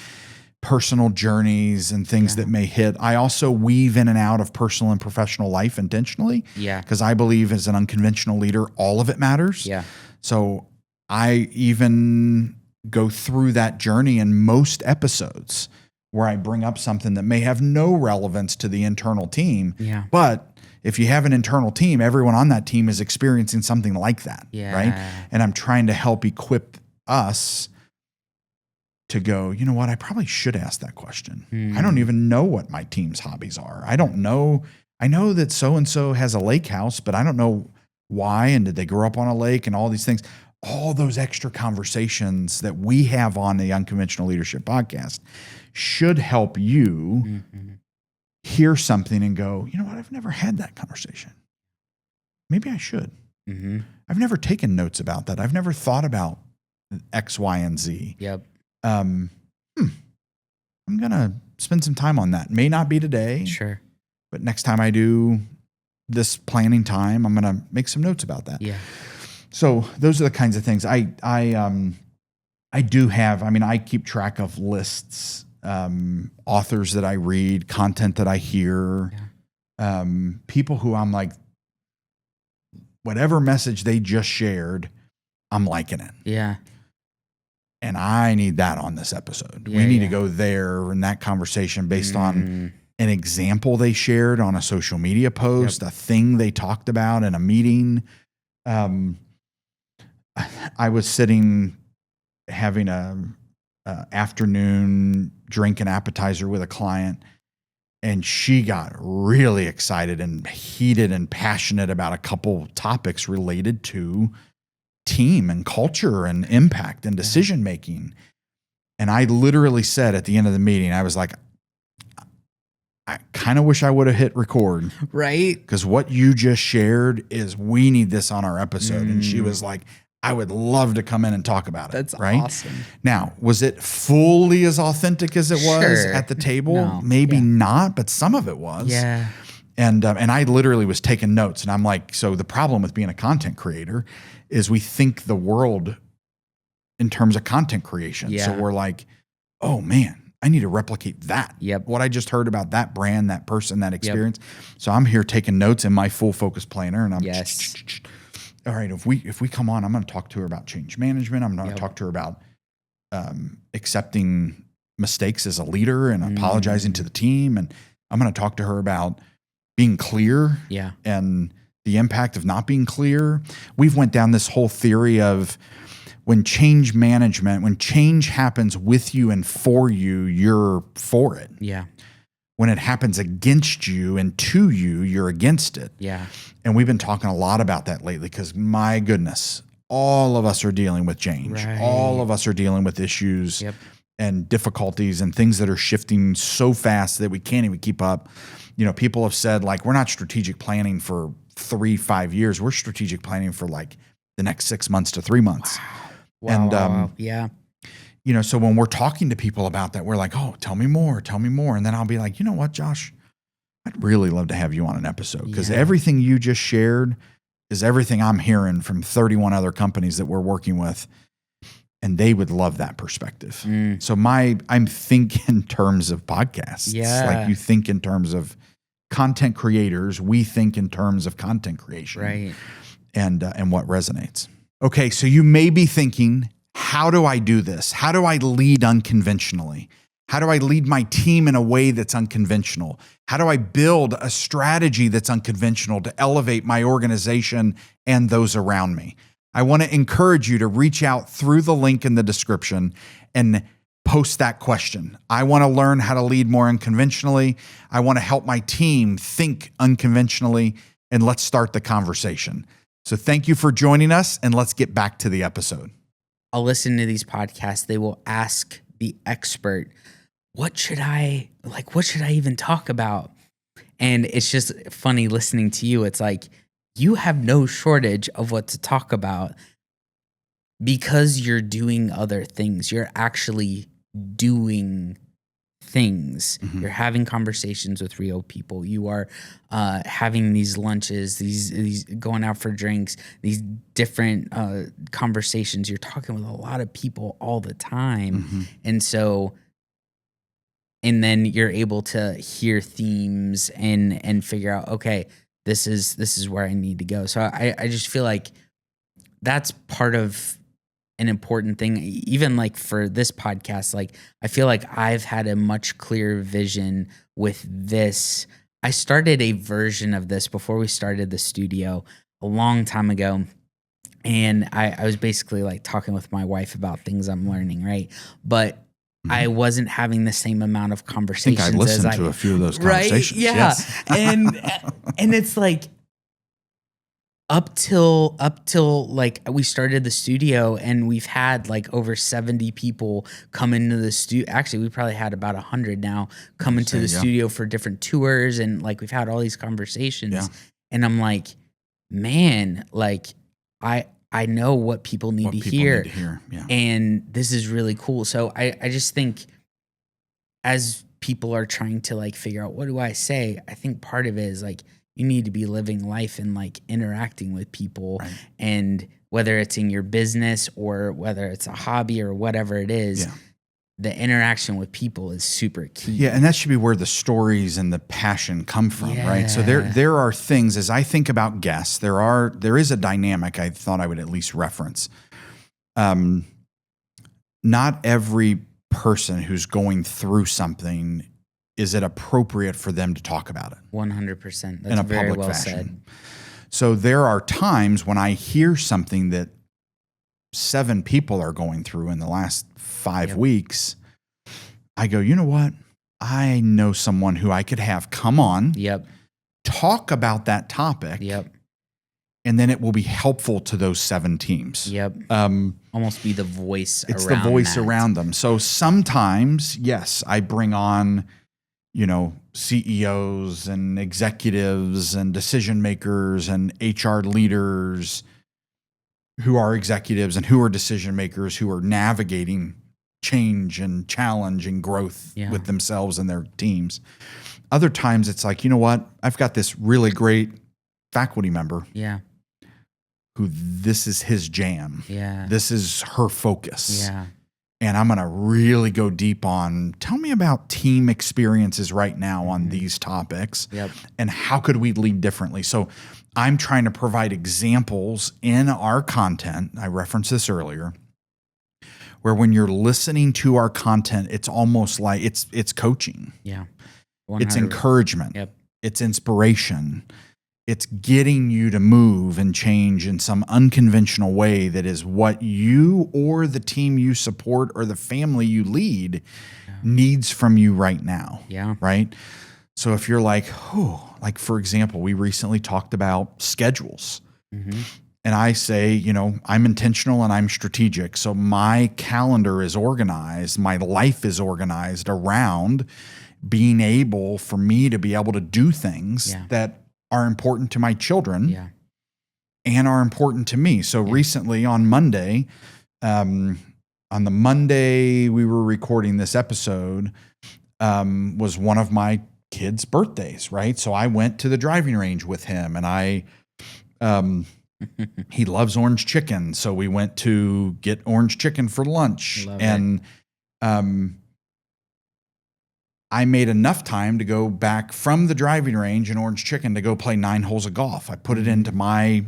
personal journeys and things that may hit. I also weave in and out of personal and professional life intentionally. Because I believe as an unconventional leader, all of it matters. So I even go through that journey in most episodes where I bring up something that may have no relevance to the internal team. But if you have an internal team, everyone on that team is experiencing something like that, right? And I'm trying to help equip us to go, you know what, I probably should ask that question. I don't even know what my team's hobbies are. I don't know. I know that so-and-so has a lake house, but I don't know why, and did they grow up on a lake and all these things. all those extra conversations that we have on the Unconventional Leadership podcast should help you hear something and go, you know what? I've never had that conversation. Maybe I should. I've never taken notes about that. I've never thought about X, Y, and Z. Yep. I'm going to spend some time on that. May not be today. Sure. But next time I do this planning time, I'm going to make some notes about that. Yeah. So those are the kinds of things I do have. I mean, I keep track of lists, authors that I read, content that I hear, people who I'm like, whatever message they just shared, I'm liking it. Yeah. And I need that on this episode. Yeah, we need to go there in that conversation based on an example they shared on a social media post, a thing they talked about in a meeting. I was sitting having a afternoon drink and appetizer with a client, and she got really excited and heated and passionate about a couple topics related to team and culture and impact and decision making. And I literally said at the end of the meeting, I was like, I kind of wish I would have hit record. Right. Because what you just shared is, we need this on our episode. And she was like, I would love to come in and talk about it. That's right? awesome. Now, was it fully as authentic as it was at the table? No. Maybe not, but some of it was. Yeah. And I literally was taking notes, and I'm like, so the problem with being a content creator is we think the world in terms of content creation. Yeah. So we're like, oh man, I need to replicate that. Yep. What I just heard about that brand, that person, that experience. So I'm here taking notes in my full focus planner, and I'm all right, if we come on, I'm going to talk to her about change management. I'm going to talk to her about accepting mistakes as a leader and apologizing to the team. And I'm going to talk to her about being clear and the impact of not being clear. We've went down this whole theory of when change happens with you and for you, you're for it. Yeah. When it happens against you and to you, you're against it. Yeah. And we've been talking a lot about that lately because, my goodness, all of us are dealing with change. Right. All of us are dealing with issues and difficulties and things that are shifting so fast that we can't even keep up. You know, people have said, like, we're not strategic planning for 3-5 years. We're strategic planning for like the next 6 months to 3 months. Wow. And, yeah. You know, so when we're talking to people about that, we're like, oh, tell me more. And then I'll be like, you know what, Josh, I'd really love to have you on an episode, because everything you just shared is everything I'm hearing from 31 other companies that we're working with, and they would love that perspective. So I'm thinking in terms of podcasts. Like you think in terms of content creators, we think in terms of content creation. Right. And what resonates. Okay, so you may be thinking, how do I do this? How do I lead unconventionally? How do I lead my team in a way that's unconventional? How do I build a strategy that's unconventional to elevate my organization and those around me? I want to encourage you to reach out through the link in the description and post that question. I want to learn how to lead more unconventionally. I want to help my team think unconventionally, and let's start the conversation. So thank you for joining us, and let's get back to the episode. I'll listen to these podcasts. They will ask the expert, what should I even talk about? And it's just funny listening to you. It's like, you have no shortage of what to talk about because you're doing other things. You're actually doing things. You're having conversations with real people. You are having these lunches, these going out for drinks, these different conversations. You're talking with a lot of people all the time. And so, and then you're able to hear themes and figure out, okay, this is where I need to go. So I just feel like that's part of an important thing. Even like for this podcast, like I feel like I've had a much clearer vision with this. I started a version of this before we started the studio a long time ago. And I was basically like talking with my wife about things I'm learning, right? But I wasn't having the same amount of conversations. I think I listened to a few of those conversations. Right? Yeah. Yes. And it's like, up till like we started the studio, and we've had like over 70 people come into the studio. Actually, we probably had about 100 now come into the studio for different tours, and like we've had all these conversations. Yeah. And I'm like, man, like I know what people need to hear. Yeah. And this is really cool. So I just think as people are trying to like figure out, what do I say? I think part of it is like, you need to be living life and like interacting with people. Right. And whether it's in your business or whether it's a hobby or whatever it is, the interaction with people is super key. Yeah, and that should be where the stories and the passion come from, right? So there are things, as I think about guests, there is a dynamic I thought I would at least reference. Not every person who's going through something is it appropriate for them to talk about it 100%. That's in a very public well fashion. said. So there are times when I hear something that 7 people are going through in the last 5 weeks, I go, you know what? I know someone who I could have come on, talk about that topic, and then it will be helpful to those 7 teams. Almost be the voice around It's the voice that. around them. So sometimes, yes, I bring on, CEOs and executives and decision makers and HR leaders who are executives and who are decision makers who are navigating change and challenge and growth with themselves and their teams. Other times it's like, you know what? I've got this really great faculty member who this is his jam. This is her focus. And I'm going to really go deep on, tell me about team experiences right now on these topics and how could we lead differently? So I'm trying to provide examples in our content. I referenced this earlier, where when you're listening to our content, it's almost like it's coaching. 100%. It's encouragement. It's inspiration. It's getting you to move and change in some unconventional way that is what you or the team you support or the family you lead needs from you right now. Right? So if you're like, like for example, we recently talked about schedules. And I say, I'm intentional and I'm strategic. So my calendar is organized. My life is organized around being able for me to be able to do things that are important to my children and are important to me. So recently on Monday, on the Monday we were recording this episode, was one of my kids' birthdays, right? So I went to the driving range with him and he loves orange chicken. So we went to get orange chicken for lunch. I made enough time to go back from the driving range and orange chicken to go play 9 holes of golf. I put it into my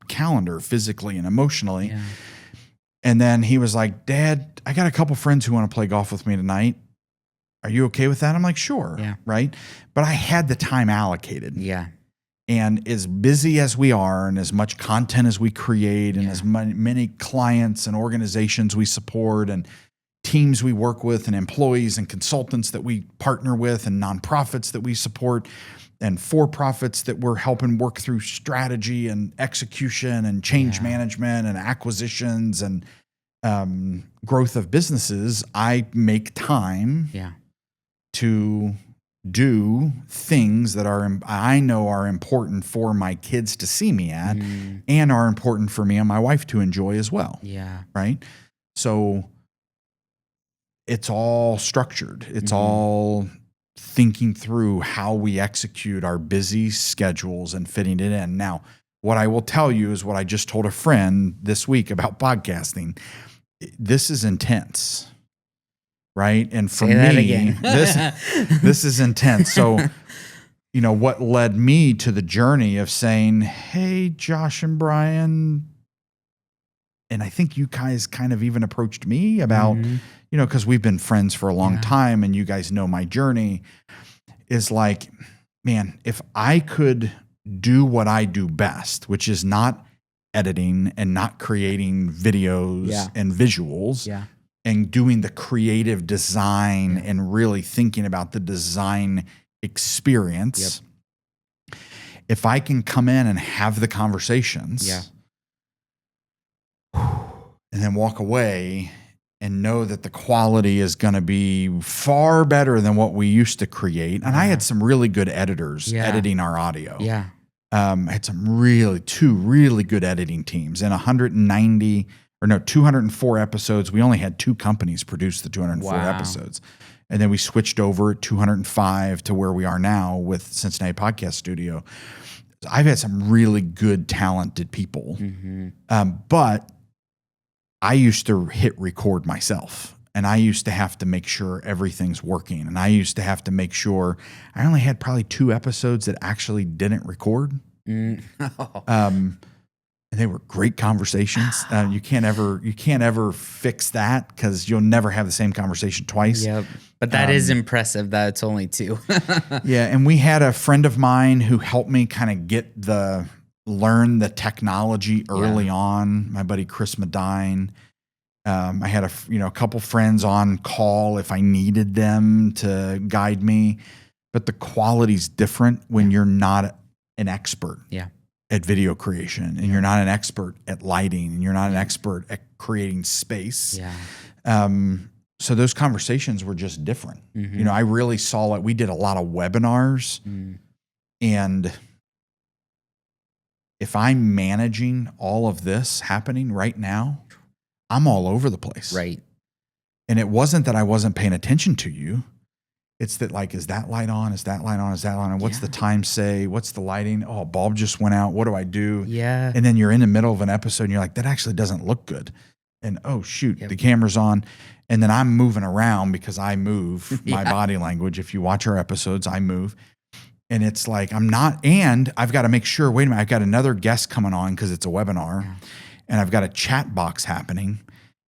calendar physically and emotionally. And then he was like, Dad, I got a couple friends who want to play golf with me tonight. Are you okay with that? I'm like, sure. Right. But I had the time allocated. And as busy as we are and as much content as we create and as many clients and organizations we support and teams we work with and employees and consultants that we partner with and nonprofits that we support and for-profits that we're helping work through strategy and execution and change management and acquisitions and growth of businesses, I make time to do things that I know are important for my kids to see me at and are important for me and my wife to enjoy as well. Right? So it's all structured. It's all thinking through how we execute our busy schedules and fitting it in. Now, what I will tell you is what I just told a friend this week about podcasting. This is intense, right? And for me, this is intense. So, what led me to the journey of saying, hey, Josh and Brian, and I think you guys kind of even approached me about, because we've been friends for a long time and you guys know my journey, is like, man, if I could do what I do best, which is not editing and not creating videos and visuals and doing the creative design and really thinking about the design experience. if I can come in and have the conversations and then walk away and know that the quality is going to be far better than what we used to create. And I had some really good editors editing our audio. Yeah. I had two really good editing teams. And 204 episodes. We only had 2 companies produce the 204 episodes. And then we switched over at 205 to where we are now with Cincinnati Podcast Studio. I've had some really good, talented people. But I used to hit record myself, and I used to have to make sure everything's working. And I used to have to make sure I only had probably 2 episodes that actually didn't record. And they were great conversations. You can't ever fix that because you'll never have the same conversation twice. Yep. But that is impressive that it's only 2. Yeah. And we had a friend of mine who helped me kind of learn the technology early on. My buddy Chris Medine. I had a couple friends on call if I needed them to guide me, but the quality's different when you're not an expert at video creation, and you're not an expert at lighting, and you're not an expert at creating space. So those conversations were just different. I really saw it. We did a lot of webinars, and if I'm managing all of this happening right now, I'm all over the place. Right. And it wasn't that I wasn't paying attention to you. It's that, like, is that light on? Is that light on? Is that light on? What's the time say? What's the lighting? Oh, a bulb just went out. What do I do? Yeah. And then you're in the middle of an episode and you're like, that actually doesn't look good. And oh, shoot, the camera's on. And then I'm moving around because I move my body language. If you watch our episodes, I move. And it's like, and I've got to make sure, wait a minute, I've got another guest coming on because it's a webinar, and I've got a chat box happening,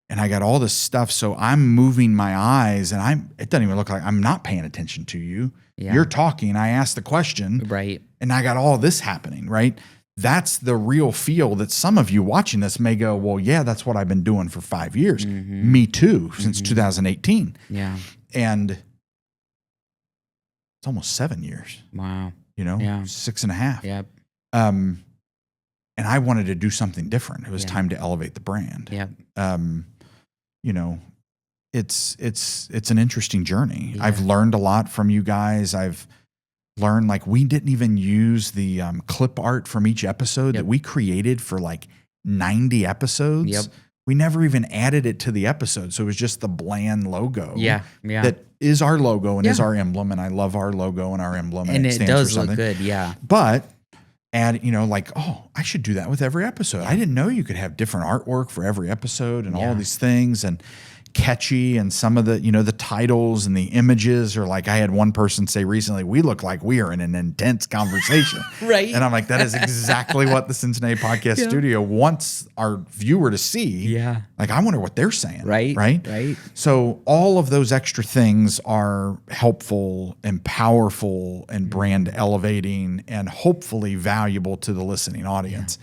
and I got all this stuff. So I'm moving my eyes, and it doesn't even look like I'm not paying attention to you. You're talking. I asked the question. Right. And I got all this happening, right? That's the real feel that some of you watching this may go, well, yeah, that's what I've been doing for 5 years. Me too, since 2018. Yeah. And it's almost 7 years. Wow. 6.5. Yep. And I wanted to do something different. It was time to elevate the brand. Yep. It's an interesting journey. I've learned a lot from you guys. I've learned, like, we didn't even use the clip art from each episode that we created for like 90 episodes. Yep. We never even added it to the episode. So it was just the bland logo. Yeah. That is our logo and is our emblem. And I love our logo and our emblem. And it does look good. But I should do that with every episode. I didn't know you could have different artwork for every episode and all these things, and catchy, and some of the, the titles and the images are like, I had one person say recently, we look like we are in an intense conversation. Right. And I'm like, that is exactly what the Cincinnati Podcast Studio wants our viewer to see. Yeah. Like, I wonder what they're saying. Right. Right. So all of those extra things are helpful and powerful and brand elevating and hopefully valuable to the listening audience.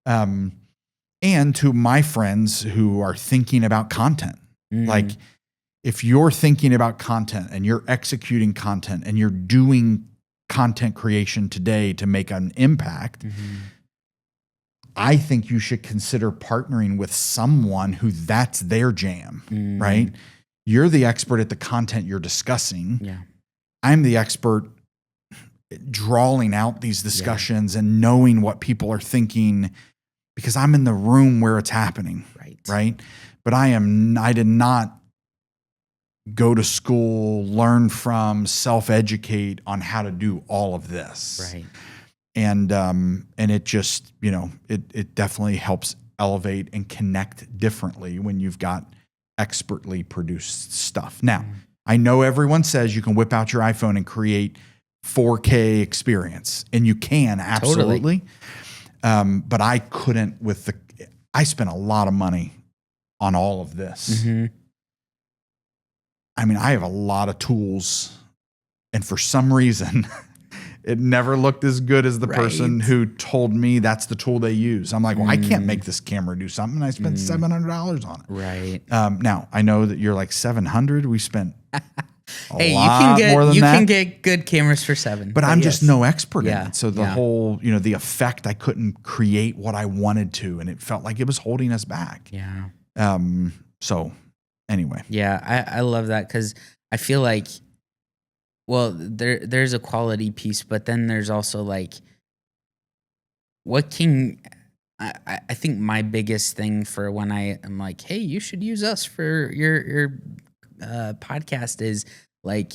And to my friends who are thinking about content. Like, if you're thinking about content and you're executing content and you're doing content creation today to make an impact, I think you should consider partnering with someone who that's their jam, right? You're the expert at the content you're discussing. Yeah. I'm the expert drawing out these discussions and knowing what people are thinking because I'm in the room where it's happening. Right. But I did not go to school, learn from, self-educate on how to do all of this. Right. And it just, it definitely helps elevate and connect differently when you've got expertly produced stuff. Now, I know everyone says you can whip out your iPhone and create 4K experience, and you can, absolutely. But I couldn't I spent a lot of money on all of this. I mean, I have a lot of tools, and for some reason, it never looked as good as the person who told me that's the tool they use. I'm like, well, I can't make this camera do something. I spent $700 on it. Right. Now, I know that you're like 700. We spent Hey, lot more than you that. can get good cameras for $7. But I'm just no expert in Yeah, it. So the yeah. whole, the effect, I couldn't create what I wanted to, and it felt like it was holding us back. Yeah. So anyway. Yeah, I love that because I feel like, well, there's a quality piece, but then there's also like, I think my biggest thing for when I am like, hey, you should use us for your podcast is like,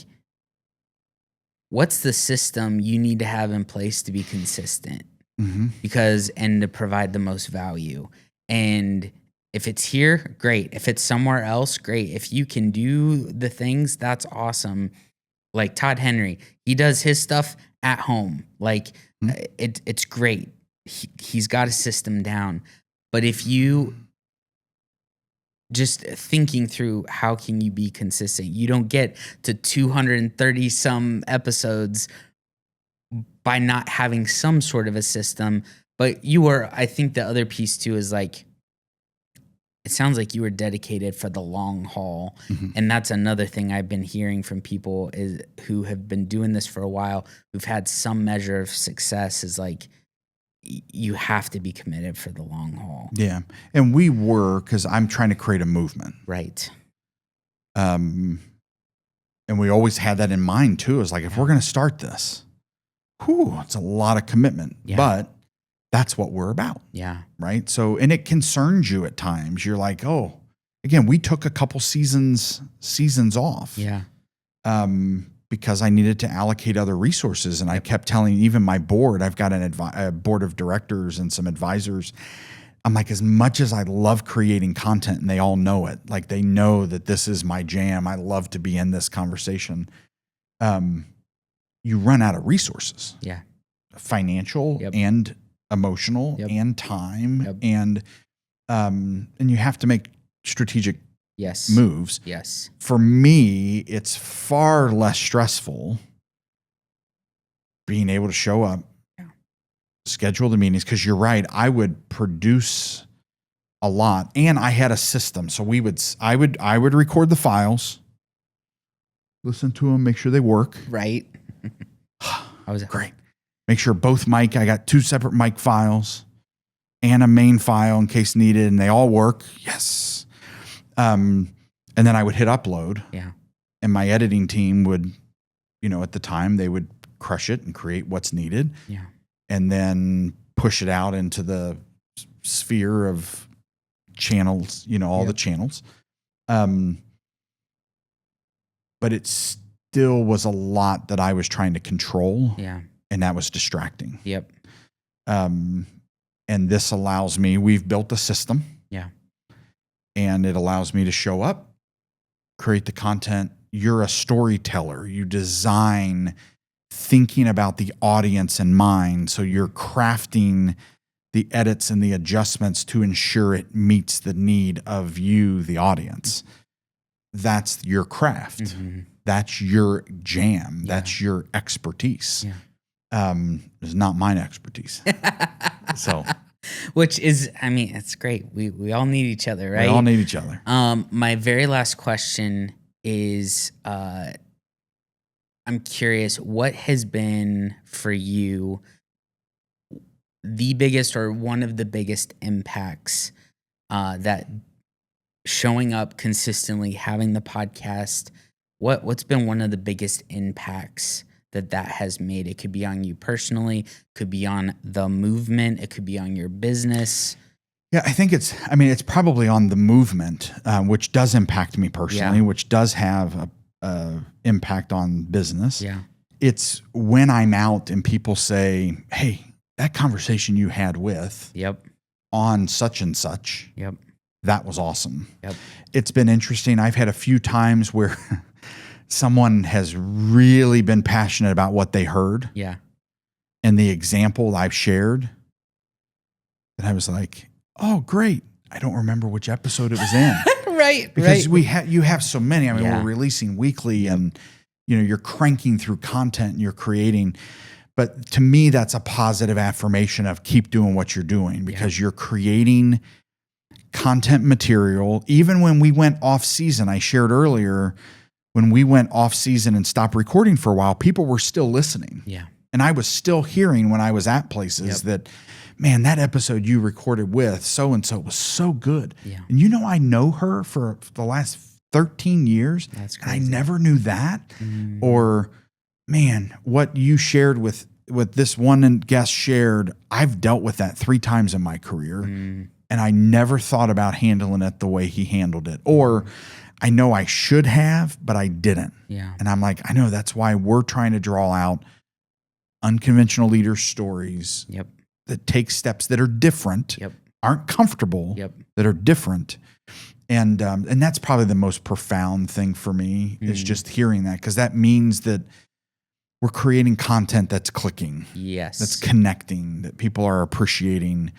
what's the system you need to have in place to be consistent? Mm-hmm. And to provide the most value. And if it's here, great. If it's somewhere else, great. If you can do the things, that's awesome. Like Todd Henry, he does his stuff at home. Like it's great. He's got a system down. But if you just thinking through how can you be consistent, you don't get to 230 some episodes by not having some sort of a system. But I think the other piece too is like, it sounds like you were dedicated for the long haul. Mm-hmm. And that's another thing I've been hearing from people who have been doing this for a while, who've had some measure of success, is like, you have to be committed for the long haul. Yeah. And we were, because I'm trying to create a movement. Right. And we always had that in mind too. It's like, if we're going to start this, it's a lot of commitment, but that's what we're about. Yeah. Right. So, and it concerns you at times. You're like, oh, again, we took a couple seasons off. Yeah. Because I needed to allocate other resources. And I kept telling even my board, I've got a board of directors and some advisors. I'm like, as much as I love creating content, and they all know it, like they know that this is my jam, I love to be in this conversation. You run out of resources. Yeah. Financial and emotional and time. And you have to make strategic moves. Yes. For me, it's far less stressful being able to show up, schedule the meetings, because you're right, I would produce a lot, and I had a system. So I would record the files, listen to them, make sure they work. Right. I was great. Make sure I got 2 separate mic files and a main file in case needed, and they all work. Yes. And then I would hit upload. Yeah. And my editing team would, at the time, they would crush it and create what's needed. Yeah. And then push it out into the sphere of channels, all the channels. But it still was a lot that I was trying to control. Yeah. And that was distracting. Yep. And this allows me, we've built a system. Yeah. And it allows me to show up, create the content. You're a storyteller. You design thinking about the audience in mind. So you're crafting the edits and the adjustments to ensure it meets the need of you, the audience. That's your craft. Mm-hmm. That's your jam. Yeah. That's your expertise. Yeah. It's not mine expertise. So, which is, it's great. We all need each other, right? We all need each other. My very last question is, I'm curious, what has been for you the biggest or one of the biggest impacts that showing up consistently, having the podcast, what's been one of the biggest impacts that has made? It could be on you personally, could be on the movement, it could be on your business. Yeah, I think it's probably on the movement, which does impact me personally, which does have a impact on business. Yeah. It's when I'm out and people say, hey, that conversation you had with on such and such, that was awesome. Yep. It's been interesting. I've had a few times where someone has really been passionate about what they heard. Yeah. And the example I've shared. And I was like, oh, great. I don't remember which episode it was in. Right. Because you have so many. We're releasing weekly and you're cranking through content and you're creating. But to me, that's a positive affirmation of keep doing what you're doing, because you're creating content material. Even when we went off season, I shared earlier, when we went off season and stopped recording for a while, people were still listening. Yeah. And I was still hearing when I was at places that, man, that episode you recorded with so-and-so was so good. Yeah. And you know, I know her for the last 13 years. That's and I crazy. never knew that. Or, man, what you shared with this one guest shared, I've dealt with that 3 times in my career. And I never thought about handling it the way he handled it. Or I know I should have, but I didn't. Yeah. And I'm like, I know that's why we're trying to draw out unconventional leader stories that take steps that are different, aren't comfortable, that are different. And that's probably the most profound thing for me is just hearing that, because that means that we're creating content that's clicking, that's connecting, that people are appreciating.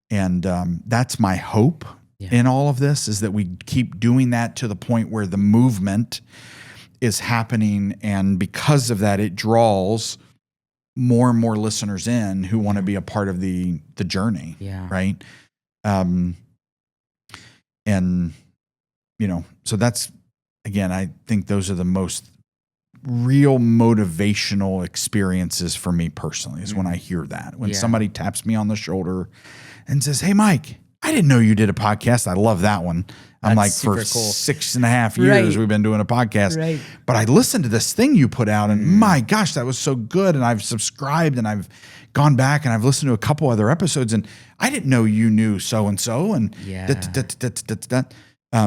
And that's my hope in all of this, is that we keep doing that to the point where the movement is happening. And because of that, it draws more and more listeners in who want to be a part of the journey. Right. And, you know, so that's, again, I think those are the most real motivational experiences for me personally, is when I hear that, when somebody taps me on the shoulder and says, "Hey, Mike, I didn't know you did a podcast." I love that one. I'm like, for cool. 6.5 years, we've been doing a podcast, but I listened to this thing you put out and my gosh, that was so good. And I've subscribed and I've gone back and I've listened to a couple other episodes and I didn't know you knew so-and-so. And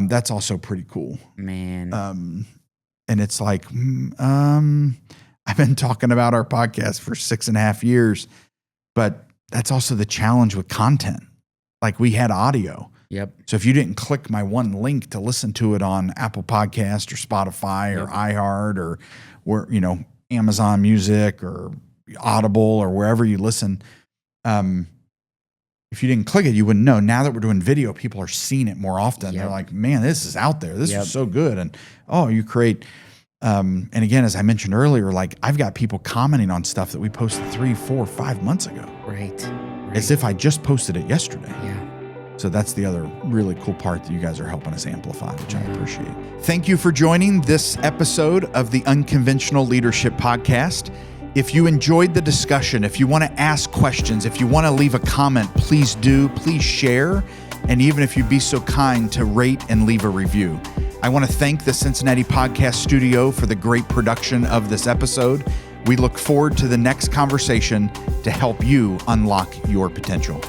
that's also pretty cool, man. And it's like, I've been talking about our podcast for 6.5 years, but that's also the challenge with content. Like, we had audio. So if you didn't click my one link to listen to it on Apple Podcast or Spotify or iHeart or where, you know, Amazon Music or Audible or wherever you listen, if you didn't click it, you wouldn't know. Now that we're doing video, people are seeing it more often. They're like, man, this is out there. This is so good. And you create, and again, as I mentioned earlier, like, I've got people commenting on stuff that we posted 3, 4, 5 months ago. Right. As if I just posted it yesterday. So that's the other really cool part that you guys are helping us amplify, which I appreciate. Thank you for joining this episode of the Unconventional Leadership Podcast. If you enjoyed the discussion, if you want to ask questions, if you want to leave a comment, please do. Please share. And even if you'd be so kind to rate and leave a review. I want to thank the Cincinnati Podcast Studio for the great production of this episode. We look forward to the next conversation to help you unlock your potential.